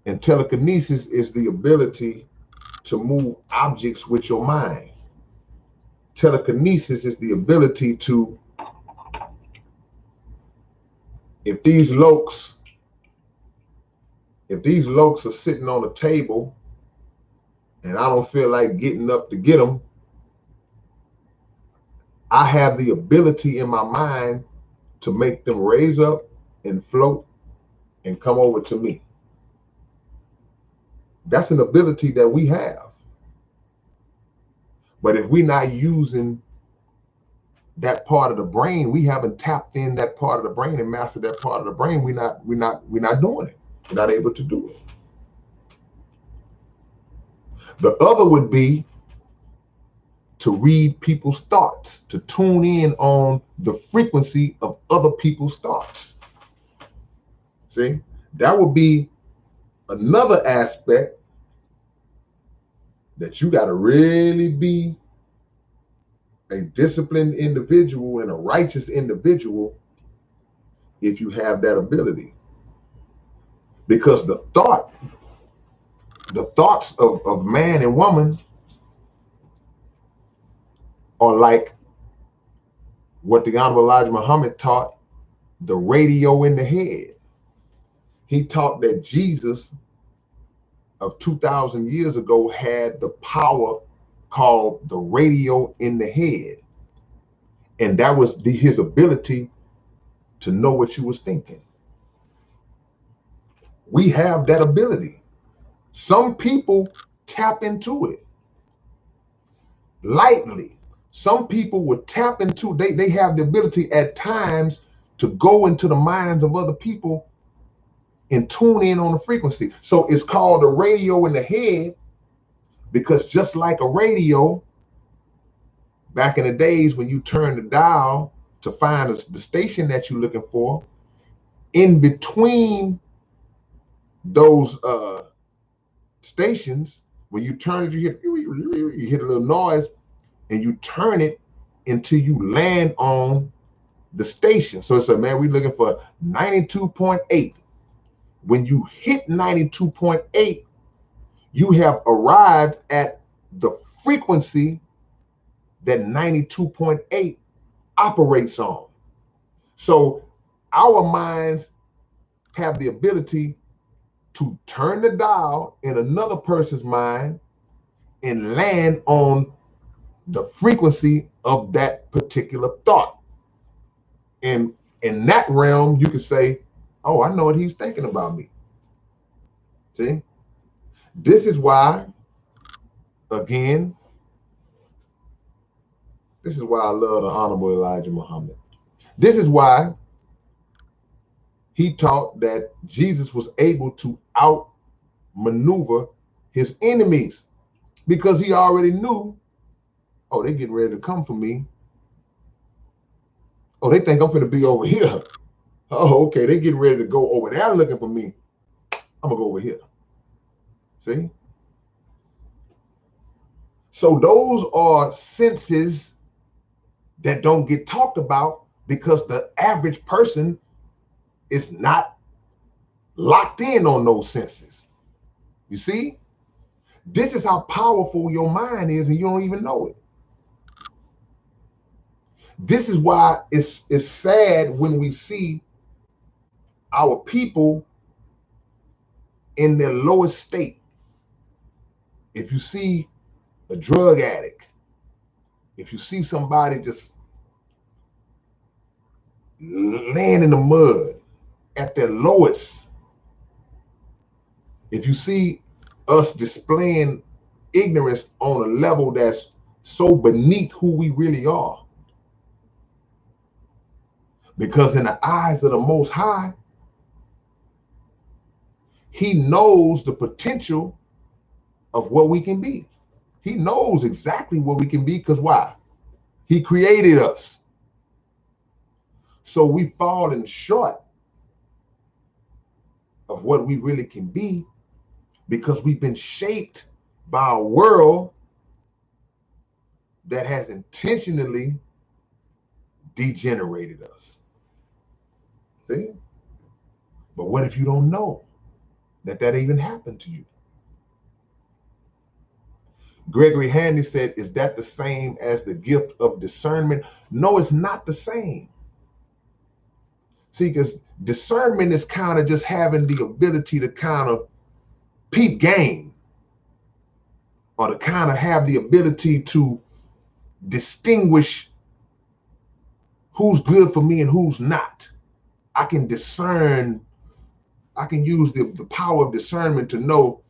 And telekinesis is the ability to move objects with your mind. Telekinesis is the ability to, if these lokes are sitting on a table and I don't feel like getting up to get them, I have the ability in my mind to make them raise up and float and come over to me. That's an ability that we have. But if we're not using that part of the brain, we haven't tapped in that part of the brain and mastered that part of the brain, we're not doing it. We're not able to do it. The other would be to read people's thoughts, to tune in on the frequency of other people's thoughts. See, that would be another aspect that you got to really be a disciplined individual and a righteous individual if you have that ability. Because the thoughts of man and woman are like what the Honorable Elijah Muhammad taught, the radio in the head. He taught that Jesus of 2,000 years ago had the power called the radio in the head. And that was his ability to know what you was thinking. We have that ability. Some people tap into it lightly. Some people would tap into, they have the ability at times to go into the minds of other people and tune in on the frequency. So it's called a radio in the head because just like a radio, back in the days when you turn the dial to find the station that you're looking for, in between those stations, when you turn it, you hit a little noise and you turn it until you land on the station. So it's man, we're looking for 92.8. When you hit 92.8, you have arrived at the frequency that 92.8 operates on. So our minds have the ability to turn the dial in another person's mind and land on the frequency of that particular thought. And in that realm, you can say, oh, I know what he's thinking about me. See? This is why, again, this is why I love the Honorable Elijah Muhammad. This is why he taught that Jesus was able to outmaneuver his enemies, because he already knew, oh, they're getting ready to come for me. Oh, they think I'm going to be over here. Oh, okay, they're getting ready to go over there looking for me. I'm going to go over here. See? So those are senses that don't get talked about because the average person is not locked in on those senses. You see? This is how powerful your mind is and you don't even know it. This is why it's sad when we see our people in their lowest state. If you see a drug addict, if you see somebody just laying in the mud at their lowest, if you see us displaying ignorance on a level that's so beneath who we really are, because in the eyes of the Most High, he knows the potential of what we can be. He knows exactly what we can be, because why? He created us. So we've fallen short of what we really can be because we've been shaped by a world that has intentionally degenerated us. See? But what if you don't know that even happened to you? Gregory Handy said, is that the same as the gift of discernment? No, it's not the same. See, because discernment is kind of just having the ability to kind of peep game, or to kind of have the ability to distinguish who's good for me and who's not. I can discern, I can use the power of discernment to know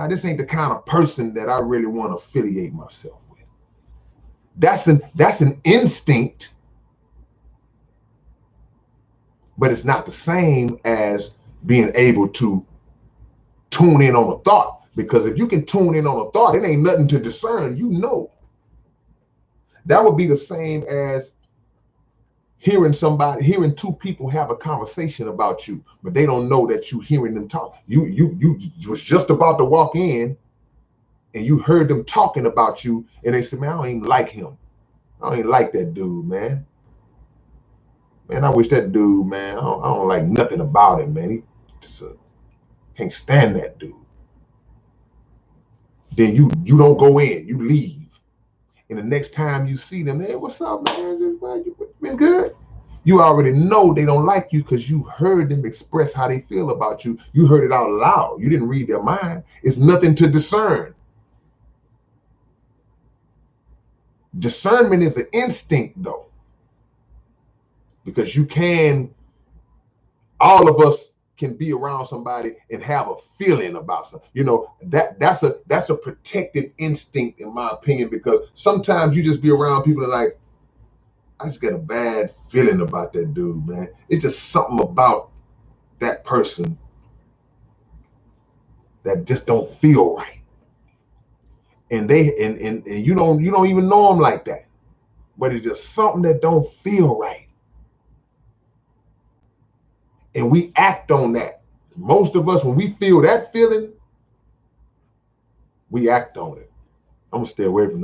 this ain't the kind of person that I really want to affiliate myself with. That's an instinct, but it's not the same as being able to tune in on a thought. Because if you can tune in on a thought, it ain't nothing to discern, you know. That would be the same as hearing two people have a conversation about you, but they don't know that you hearing them talk. You was just about to walk in and you heard them talking about you, and they said, man, I don't even like him. I don't even like that dude, man. Man, I wish that dude, man, I don't like nothing about him, man. He just can't stand that dude. Then you don't go in, you leave. And the next time you see them, hey, what's up, man? You been good? You already know they don't like you because you heard them express how they feel about you. You heard it out loud. You didn't read their mind. It's nothing to discern. Discernment is an instinct, though, because all of us can be around somebody and have a feeling about something. You know, that's a protected instinct, in my opinion, because sometimes you just be around people that are like, I just got a bad feeling about that dude, man. It's just something about that person that just don't feel right. And you don't even know them like that. But it's just something that don't feel right. And we act on that. Most of us, when we feel that feeling, we act on it. I'm gonna stay away from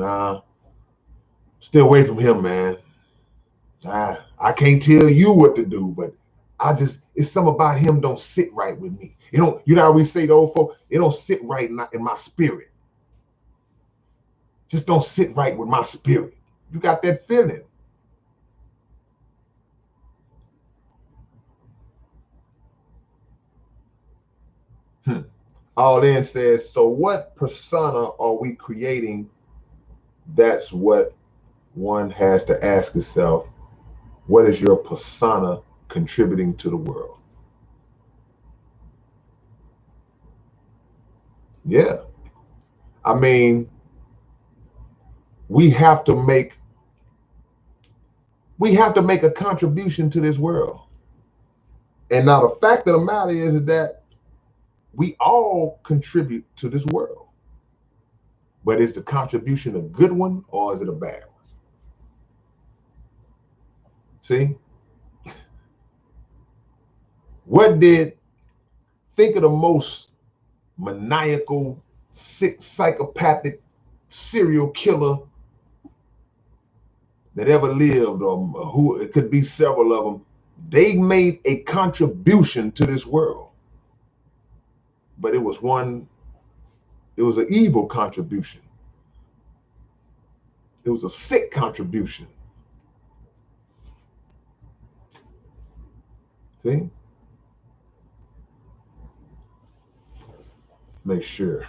him, man. I can't tell you what to do, but it's something about him don't sit right with me. You know how we say to old folk, it don't sit right in my spirit. Just don't sit right with my spirit. You got that feeling. All in says, so what persona are we creating? That's what one has to ask itself. What is your persona contributing to the world? Yeah. I mean, we have to make a contribution to this world. And now the fact of the matter is that we all contribute to this world. But is the contribution a good one or is it a bad one? See? Think of the most maniacal, sick, psychopathic serial killer that ever lived, or who, it could be several of them. They made a contribution to this world. But it was an evil contribution. It was a sick contribution. See? Make sure.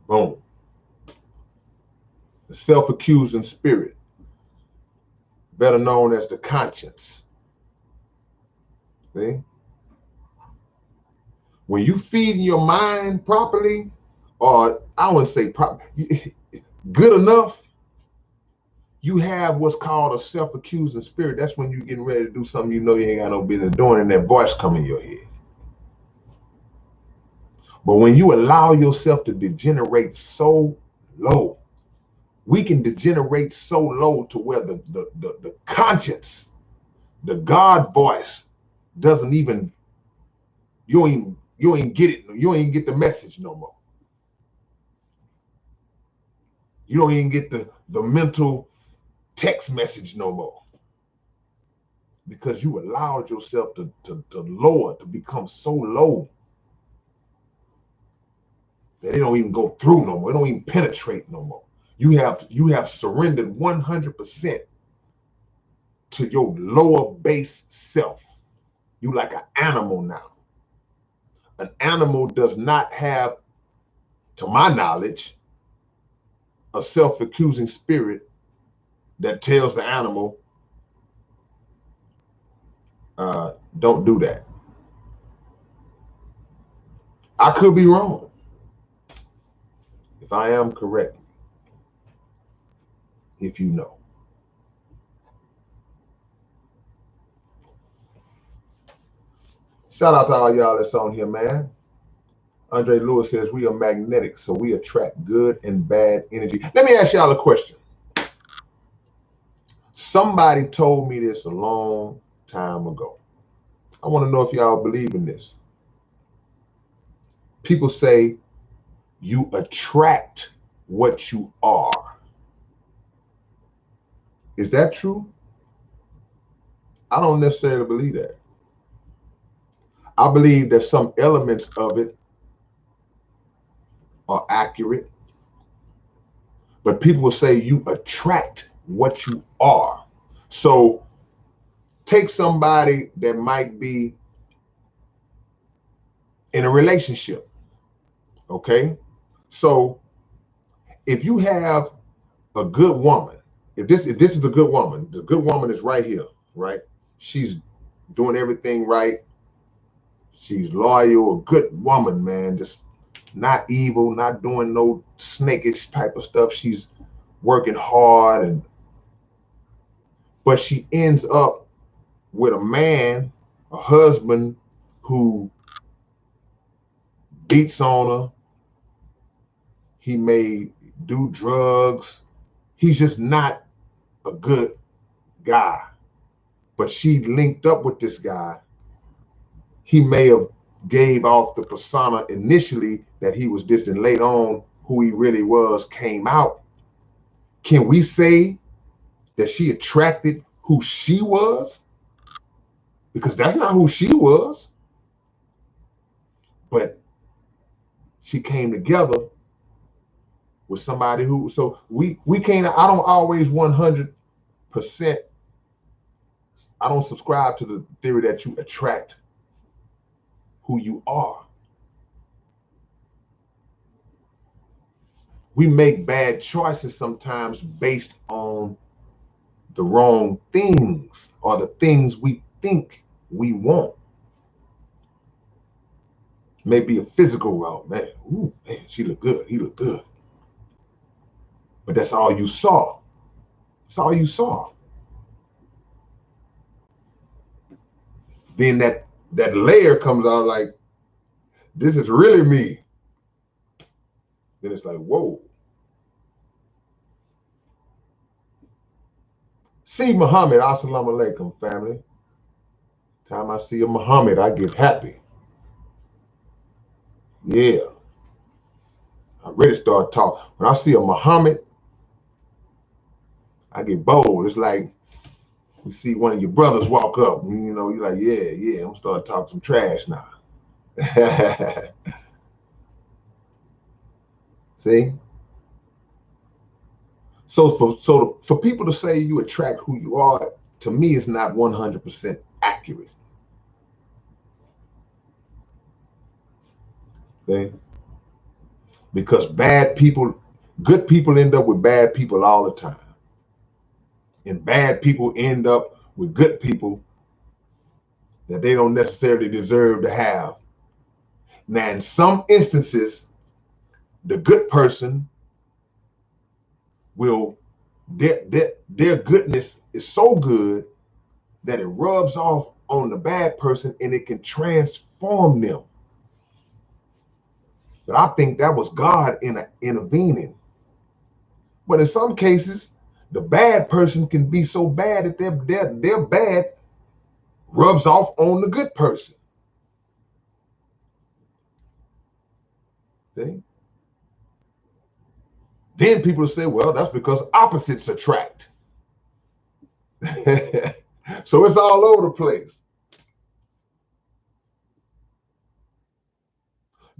Boom. The self-accusing spirit, better known as the conscience. See? When you feed your mind properly, or I wouldn't say good enough, you have what's called a self-accusing spirit. That's when you're getting ready to do something you know you ain't got no business doing, and that voice come in your head. But when you allow yourself to degenerate so low, we can degenerate so low to where the conscience, the God voice, doesn't even, you ain't get it. You ain't get the message no more. You don't even get the mental text message no more. Because you allowed yourself to lower, to become so low that it don't even go through no more. It don't even penetrate no more. You have surrendered 100% to your lower base self. You like an animal now. An animal does not have, to my knowledge, a self-accusing spirit that tells the animal, don't do that. I could be wrong. If I am, correct, if you know. Shout out to all y'all that's on here, man. Andre Lewis says we are magnetic, so we attract good and bad energy. Let me ask y'all a question. Somebody told me this a long time ago. I want to know if y'all believe in this. People say you attract what you are. Is that true? I don't necessarily believe that. I believe that some elements of it are accurate, but people will say you attract what you are. So take somebody that might be in a relationship, okay? So if you have a good woman, if this is a good woman, the good woman is right here, right? She's doing everything right. She's loyal, a good woman, man. Just not evil, not doing no snakish type of stuff. She's working hard, but she ends up with a man, a husband who beats on her. He may do drugs. He's just not a good guy. But she linked up with this guy. He may have gave off the persona initially that he was this, and later on who he really was came out. Can we say that she attracted who she was? Because that's not who she was. But she came together with somebody who, so we can't, I don't always 100%, I don't subscribe to the theory that you attract who you are. We make bad choices sometimes based on the wrong things or the things we think we want. Maybe a physical, well, man, ooh, man, she look good, he look good. But that's all you saw. That's all you saw. Then that layer comes out like, this is really me. Then it's like, whoa. See Muhammad, assalamu alaikum, family. Time I see a Muhammad, I get happy. Yeah. I really start talking. When I see a Muhammad, I get bold. It's like you see one of your brothers walk up, and you know, you're like, yeah, I'm starting to talk some trash now. See? So for people to say you attract who you are, to me, it's not 100% accurate. Okay? Because good people end up with bad people all the time. And bad people end up with good people that they don't necessarily deserve to have. Now, in some instances, the good person will, their goodness is so good that it rubs off on the bad person and it can transform them. But I think that was God intervening. But in some cases, the bad person can be so bad that their bad rubs off on the good person. See? Then people say, well, that's because opposites attract. So it's all over the place.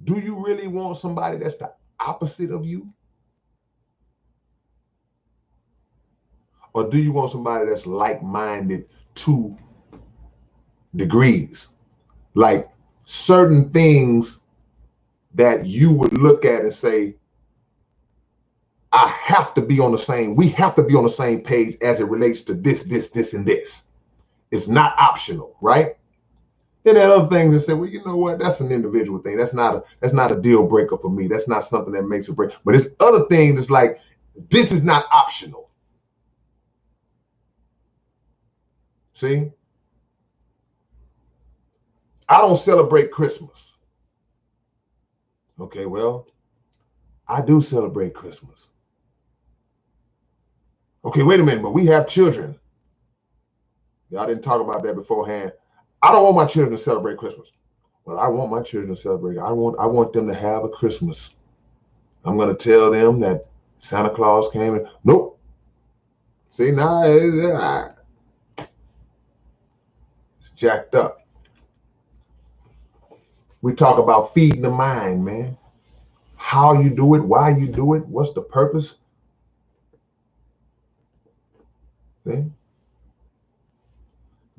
Do you really want somebody that's the opposite of you? Or do you want somebody that's like-minded to degrees? Like certain things that you would look at and say, I have to be on the same, we have to be on the same page as it relates to this, and this. It's not optional, right? Then there are other things that say, well, you know what? That's an individual thing. That's not a deal breaker for me. That's not something that makes a break. But it's other things that's like, this is not optional. See? I don't celebrate Christmas. Okay, well, I do celebrate Christmas. Okay, wait a minute, but we have children. Y'all didn't talk about that beforehand. I don't want my children to celebrate Christmas. Well, I want my children to celebrate. I want them to have a Christmas. I'm going to tell them that Santa Claus came and nope. See, now it's jacked up. We talk about feeding the mind, man. How you do it, why you do it, what's the purpose? See?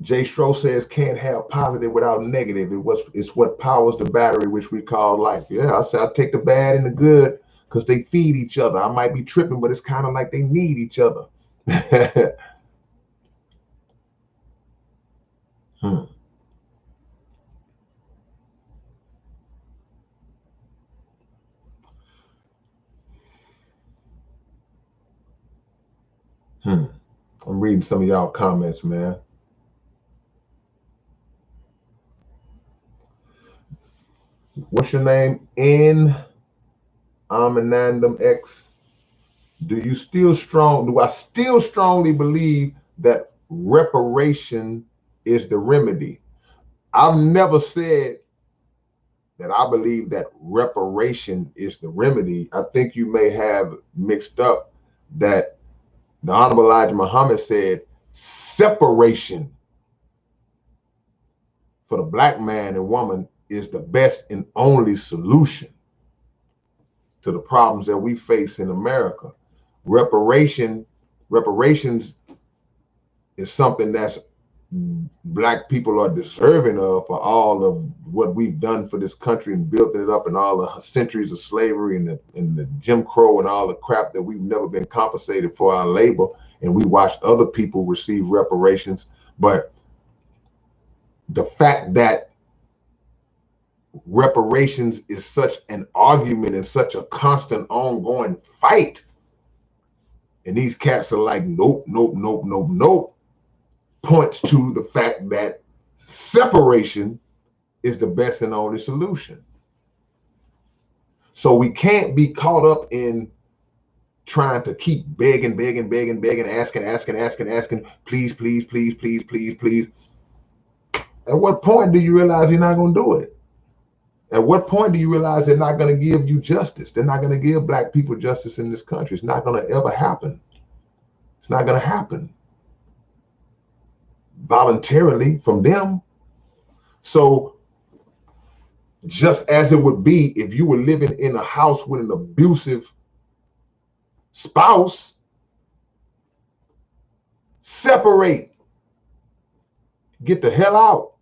Jay Stroh says can't have positive without negative. It's what powers the battery, which we call life. Yeah, I say I take the bad and the good because they feed each other. I might be tripping, but it's kind of like they need each other. hmm. Hmm. I'm reading some of y'all comments, man. What's your name? N Aminandum X. Do I still strongly believe that reparation is the remedy? I've never said that I believe that reparation is the remedy. I think you may have mixed up that the Honorable Elijah Muhammad said separation for the black man and woman is the best and only solution to the problems that we face in America. Reparations is something that's black people are deserving of for all of what we've done for this country and building it up and all the centuries of slavery and the Jim Crow and all the crap that we've never been compensated for our labor, and we watched other people receive reparations. But the fact that reparations is such an argument and such a constant ongoing fight, and these cats are like, nope, nope, nope, nope, nope, points to the fact that separation is the best and only solution. So we can't be caught up in trying to keep begging, asking, please, please, please, please, please, please. At what point do you realize you're not going to do it? At what point do you realize they're not going to give you justice? They're not going to give black people justice in this country. It's not going to ever happen. It's not going to happen voluntarily from them. So just as it would be if you were living in a house with an abusive spouse, separate, get the hell out.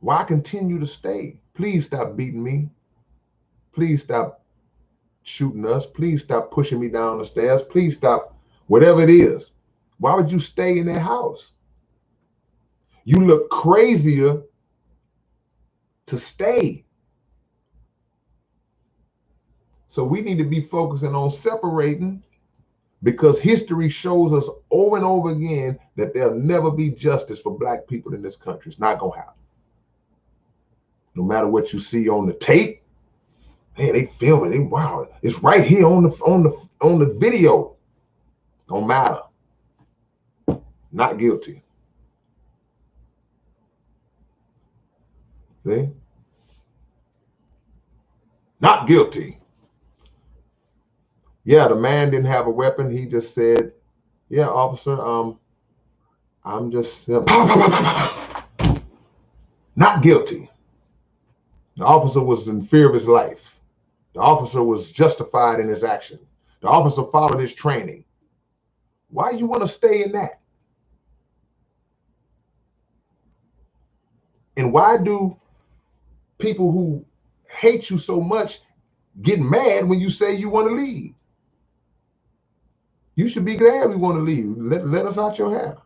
Why continue to stay? Please stop beating me. Please stop shooting us. Please stop pushing me down the stairs. Please stop whatever it is. Why would you stay in that house? You look crazier to stay. So we need to be focusing on separating, because history shows us over and over again that there'll never be justice for black people in this country. It's not gonna happen. No matter what you see on the tape, hey, they filming it. Wow, it's right here on the video. Don't matter. Not guilty. See? Not guilty. Yeah, the man didn't have a weapon. He just said, yeah, officer, I'm just not guilty. The officer was in fear of his life. The officer was justified in his action. The officer followed his training. Why you want to stay in that? And why do people who hate you so much get mad when you say you want to leave? You should be glad we want to leave. Let us out your hair.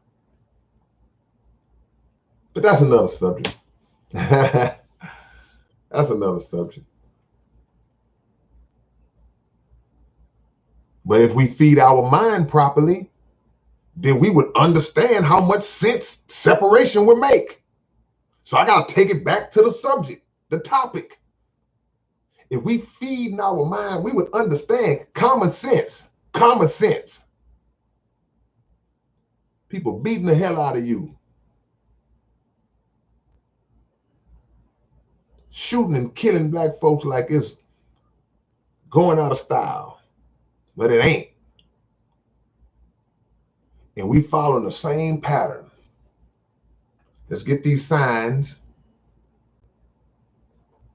But that's another subject. That's another subject. But if we feed our mind properly, then we would understand how much sense separation would make. So I got to take it back to the subject, the topic. If we feed in our mind, we would understand common sense. Common sense. People beating the hell out of you. Shooting and killing black folks like it's going out of style. But it ain't. And we following the same pattern. Let's get these signs.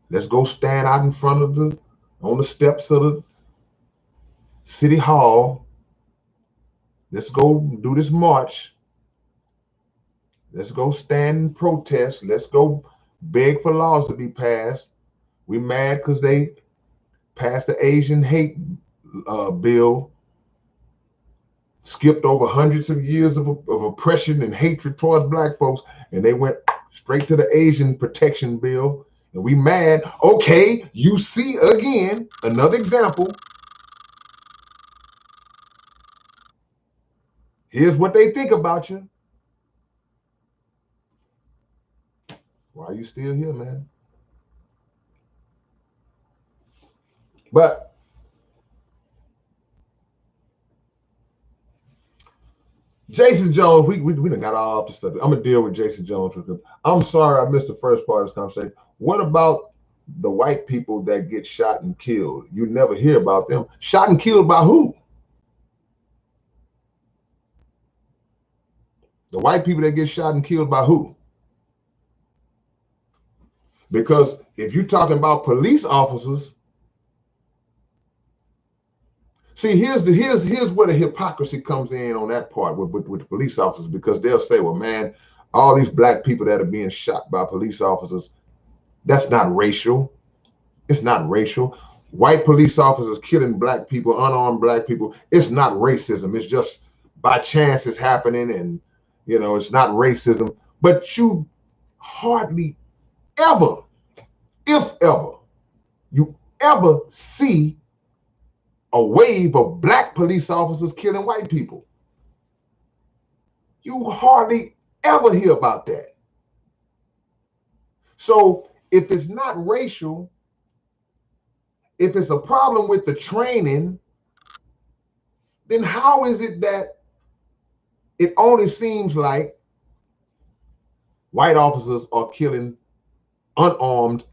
Let's go stand out in front of on the steps of the city hall Let's go do this march. Let's go stand and protest. Let's go beg for laws to be passed. We mad because they passed the Asian hate bill, skipped over hundreds of years of oppression and hatred towards black folks, and they went straight to the Asian protection bill. And we mad. Okay, you see again, another example. Here's what they think about you. Why are you still here, man? But Jason Jones, we done got all off the subject. I'm gonna deal with Jason Jones. I'm sorry I missed the first part of this conversation. What about the white people that get shot and killed? You never hear about them. Shot and killed by who? The white people that get shot and killed by who? Because if you're talking about police officers, see, here's where the hypocrisy comes in on that part with the police officers, because they'll say, well, man, all these black people that are being shot by police officers, that's not racial. It's not racial. White police officers killing black people, unarmed black people, it's not racism. It's just by chance it's happening, and you know, it's not racism. But you hardly ever, if ever, you ever see a wave of black police officers killing white people. You hardly ever hear about that. So if it's not racial, if it's a problem with the training, then how is it that it only seems like white officers are killing unarmed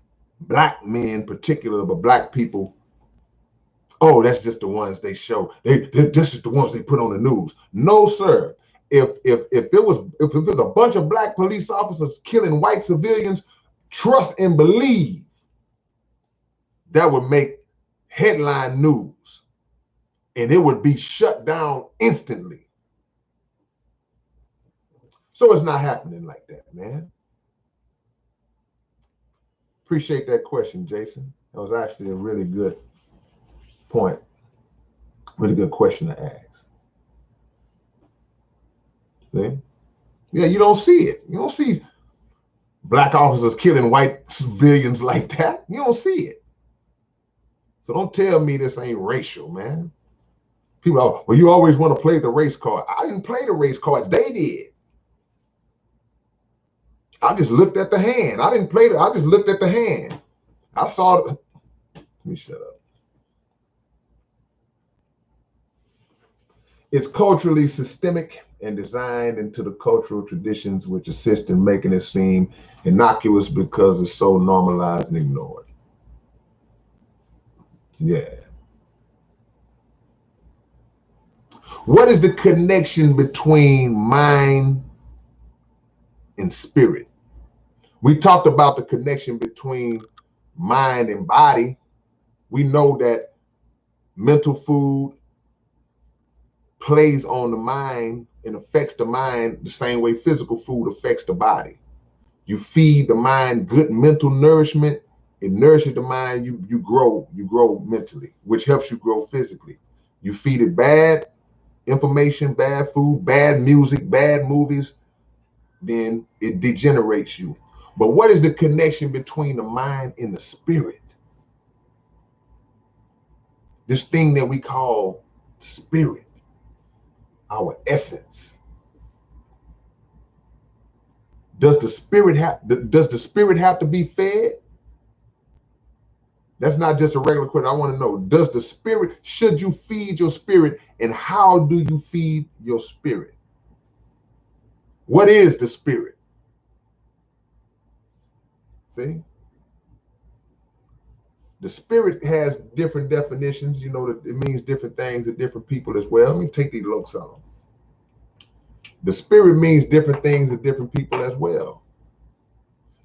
black men, particularly, but black people? Oh, that's just the ones they show. This is the ones they put on the news. No, sir. If it was a bunch of black police officers killing white civilians, trust and believe that would make headline news, and it would be shut down instantly. So it's not happening like that, man. Appreciate that question, Jason. That was actually a really good point. Really good question to ask. See? Yeah, you don't see it. You don't see black officers killing white civilians like that. You don't see it. So don't tell me this ain't racial, man. People are, well, you always want to play the race card. I didn't play the race card. They did. I just looked at the hand. I didn't play it. I just looked at the hand. I saw it. Let me shut up. It's culturally systemic and designed into the cultural traditions which assist in making it seem innocuous because it's so normalized and ignored. Yeah. What is the connection between mind and spirit? We talked about the connection between mind and body. We know that mental food plays on the mind and affects the mind the same way physical food affects the body. You feed the mind good mental nourishment, it nourishes the mind, you grow mentally, which helps you grow physically. You feed it bad information, bad food, bad music, bad movies, then it degenerates you. But what is the connection between the mind and the spirit? This thing that we call spirit, our essence. Does the spirit have to be fed? That's not just a regular question. I want to know, should you feed your spirit, and how do you feed your spirit? What is the spirit? See? The spirit has different definitions. You know, that it means different things to different people as well. Let me take these looks on them. The spirit means different things to different people as well.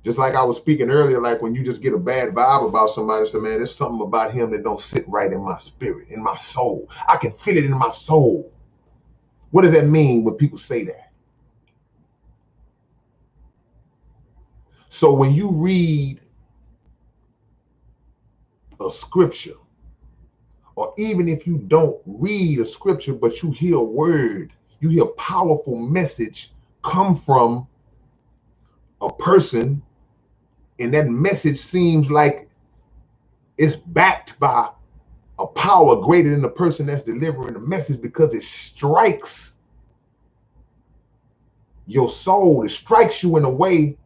Just like I was speaking earlier, like when you just get a bad vibe about somebody, say, man, there's something about him that don't sit right in my spirit, in my soul. I can feel it in my soul. What does that mean when people say that? So when you read a scripture, or even if you don't read a scripture, but you hear a word, you hear a powerful message come from a person, and that message seems like it's backed by a power greater than the person that's delivering the message, because it strikes your soul. It strikes you in a way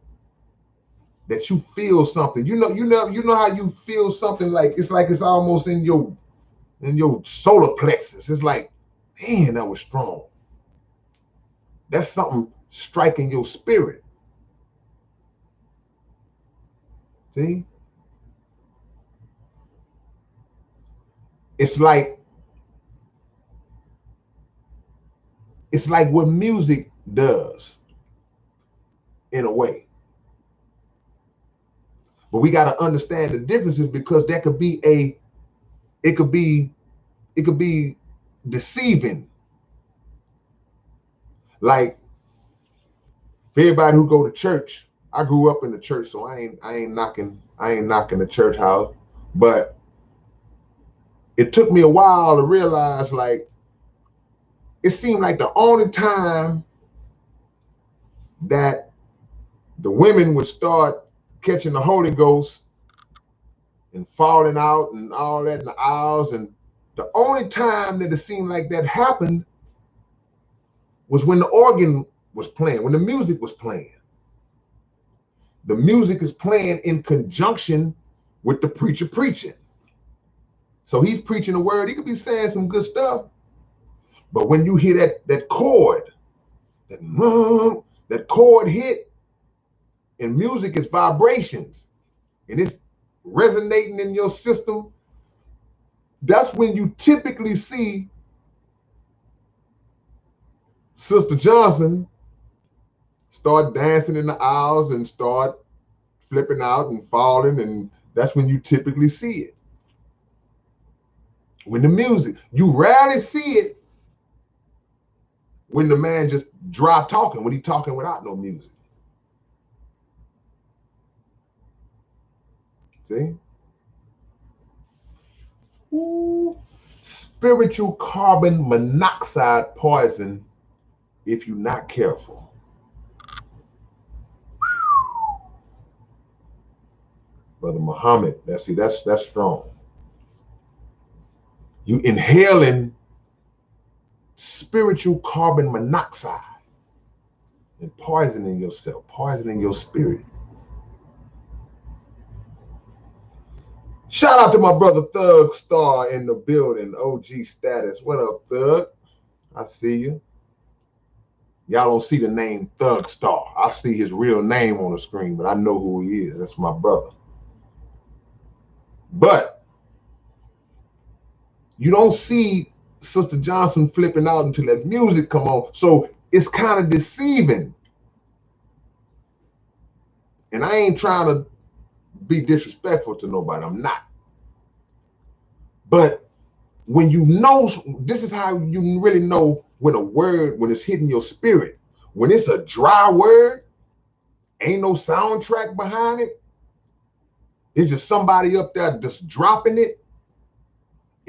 that you feel something. You know how you feel something, like it's almost in your solar plexus. It's like, man, that was strong. That's something striking your spirit. See? It's like what music does in a way. But we got to understand the differences, because that could be it could be deceiving. Like, for everybody who go to church, I grew up in the church, so I ain't knocking the church house, but it took me a while to realize, like, it seemed like the only time that the women would start catching the Holy Ghost and falling out and all that in the aisles, and the only time that it seemed like that happened was when the organ was playing, when the music was playing. The music is playing in conjunction with the preacher preaching. So he's preaching the word. He could be saying some good stuff, but when you hear that chord, that chord hit, and music is vibrations, and it's resonating in your system, that's when you typically see Sister Johnson start dancing in the aisles and start flipping out and falling, and that's when you typically see it. When the music, you rarely see it when the man just dry talking, when he talking without no music. See? Ooh. Spiritual carbon monoxide poison if you're not careful. Brother Muhammad, that's strong. You inhaling spiritual carbon monoxide and poisoning yourself, poisoning your spirit. Shout out to my brother Thug Star in the building, OG status. What up, Thug? I see you. Y'all don't see the name Thug Star. I see his real name on the screen, but I know who he is. That's my brother. But you don't see Sister Johnson flipping out until that music come on. So it's kind of deceiving. And I ain't trying to be disrespectful to nobody. I'm not. But when you know, this is how you really know when a word, when it's hitting your spirit. When it's a dry word, ain't no soundtrack behind it. It's just somebody up there just dropping it,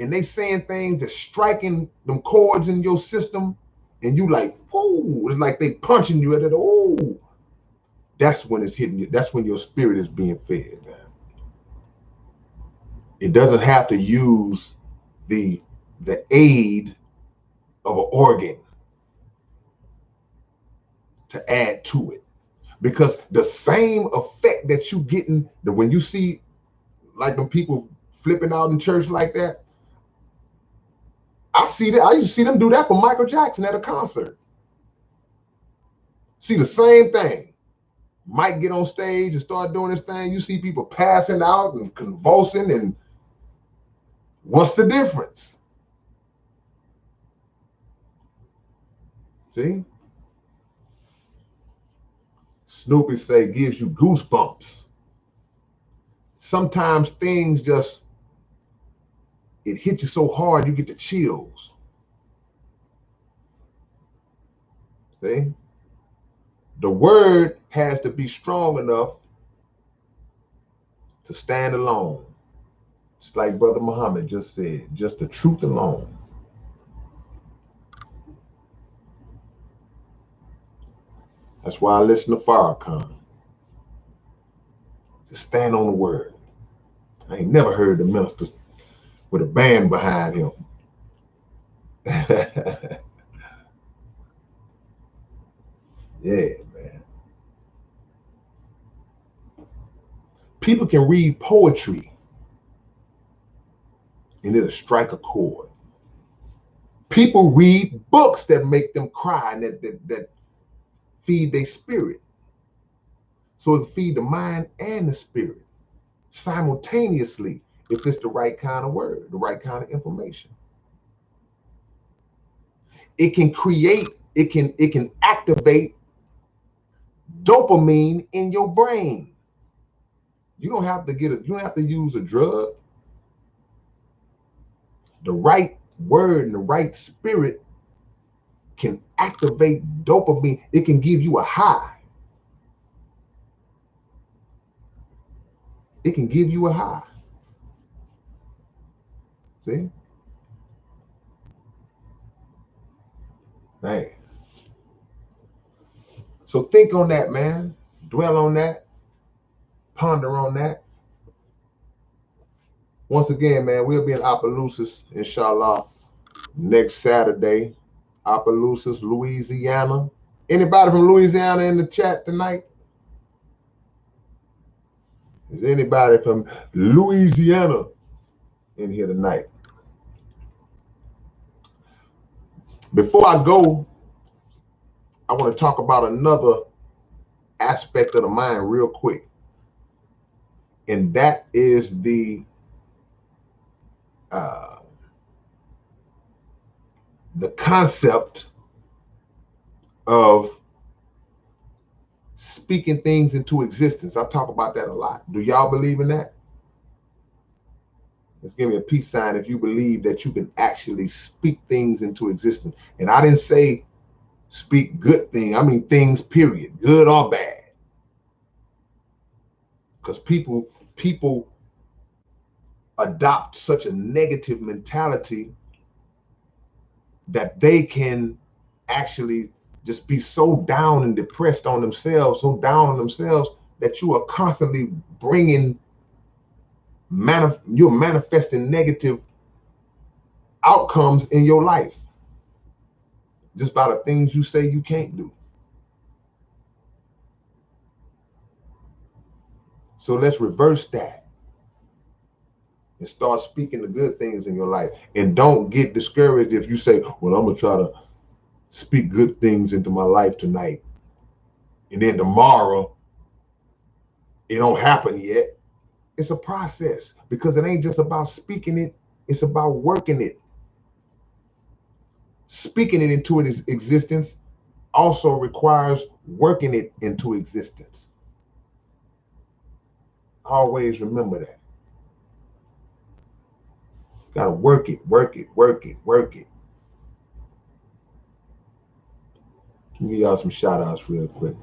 and they saying things that's striking them chords in your system, and you like, oh, it's like they punching you at it. Oh, that's when it's hitting you. That's when your spirit is being fed. It doesn't have to use the aid of an organ to add to it, because the same effect that you getting when you see like them people flipping out in church like that, I see that. I used to see them do that for Michael Jackson at a concert. See the same thing. Mike get on stage and start doing this thing. You see people passing out and convulsing, and what's the difference? See? Snoopy say gives you goosebumps. Sometimes things just, it hits you so hard you get the chills. See? The word has to be strong enough to stand alone. It's like Brother Muhammad just said, just the truth alone. That's why I listen to Farrakhan. Just stand on the word. I ain't never heard the minister with a band behind him. Yeah, man. People can read poetry and it'll strike a chord. People read books that make them cry and that feed their spirit. So it feed the mind and the spirit simultaneously if it's the right kind of word, the right kind of information. It can create, it can activate dopamine in your brain. You don't have to you don't have to use a drug. The right word and the right spirit can activate dopamine. It can give you a high. It can give you a high. See? Man. So think on that, man. Dwell on that. Ponder on that. Once again, man, we'll be in Opelousas, inshallah, next Saturday. Opelousas, Louisiana. Anybody from Louisiana in the chat tonight? Is anybody from Louisiana in here tonight? Before I go, I want to talk about another aspect of the mind real quick. And that is the concept of speaking things into existence. I talk about that a lot. Do y'all believe in that? Let's give me a peace sign if you believe that you can actually speak things into existence. And I didn't say speak good things. I mean things, period, good or bad. Because people adopt such a negative mentality that they can actually just be so down and depressed on themselves, so down on themselves that you are constantly bringing, you're manifesting negative outcomes in your life just by the things you say you can't do. So let's reverse that and start speaking the good things in your life. And don't get discouraged if you say, well, I'm gonna try to speak good things into my life tonight, and then tomorrow it don't happen yet. It's a process, because it ain't just about speaking it, it's about working it. Speaking it into its existence also requires working it into existence. Always remember that. Gotta work it, work it, work it, work it. Give y'all some shout outs real quick.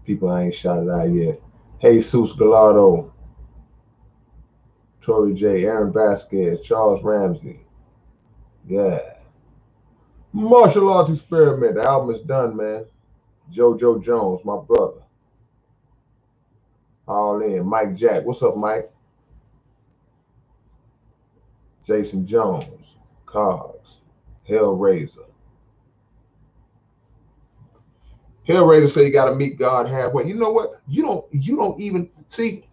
People I ain't shouted out yet. Jesus Gallardo, Tori J, Aaron Vasquez, Charles Ramsey. Yeah. Martial Arts Experiment. The album is done, man. JoJo Jones, my brother. All in. Mike Jack. What's up, Mike? Jason Jones. Cogs. Hellraiser. Hellraiser say you gotta meet God halfway. You know what? You don't even see.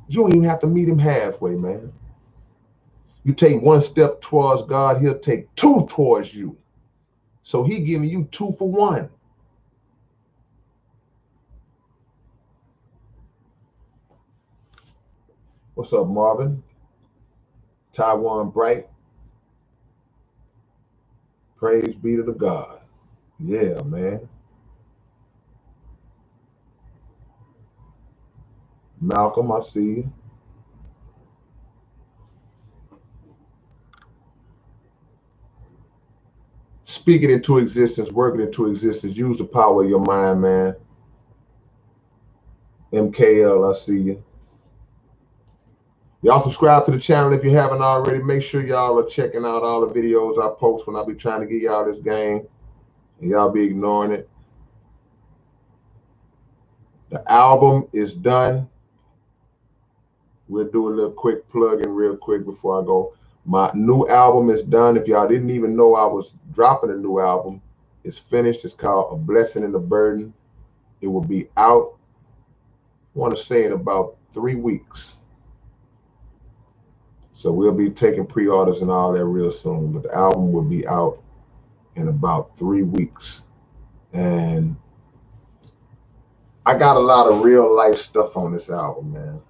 You don't even have to meet him halfway, man. You take one step towards God, he'll take two towards you. So he giving you 2 for 1. What's up, Marvin? Taiwan Bright. Praise be to the God. Yeah, man. Malcolm, I see you. Speak it into existence, work it into existence. Use the power of your mind, man. MKL, I see you. Y'all subscribe to the channel if you haven't already. Make sure y'all are checking out all the videos I post when I be trying to get y'all this game. And y'all be ignoring it. The album is done. We'll do a little quick plug-in real quick before I go. My new album is done. If y'all didn't even know I was dropping a new album, it's finished. It's called A Blessing in the Burden. It will be out, I want to say, in about 3 weeks. So we'll be taking pre-orders and all that real soon. But the album will be out in about 3 weeks. And I got a lot of real life stuff on this album, man.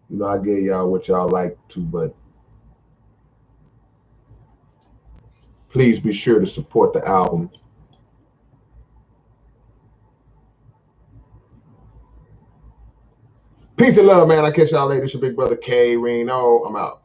You know, I gave y'all what y'all like to, but please be sure to support the album. Peace and love, man. I'll catch y'all later. It's your big brother K-Rino. I'm out.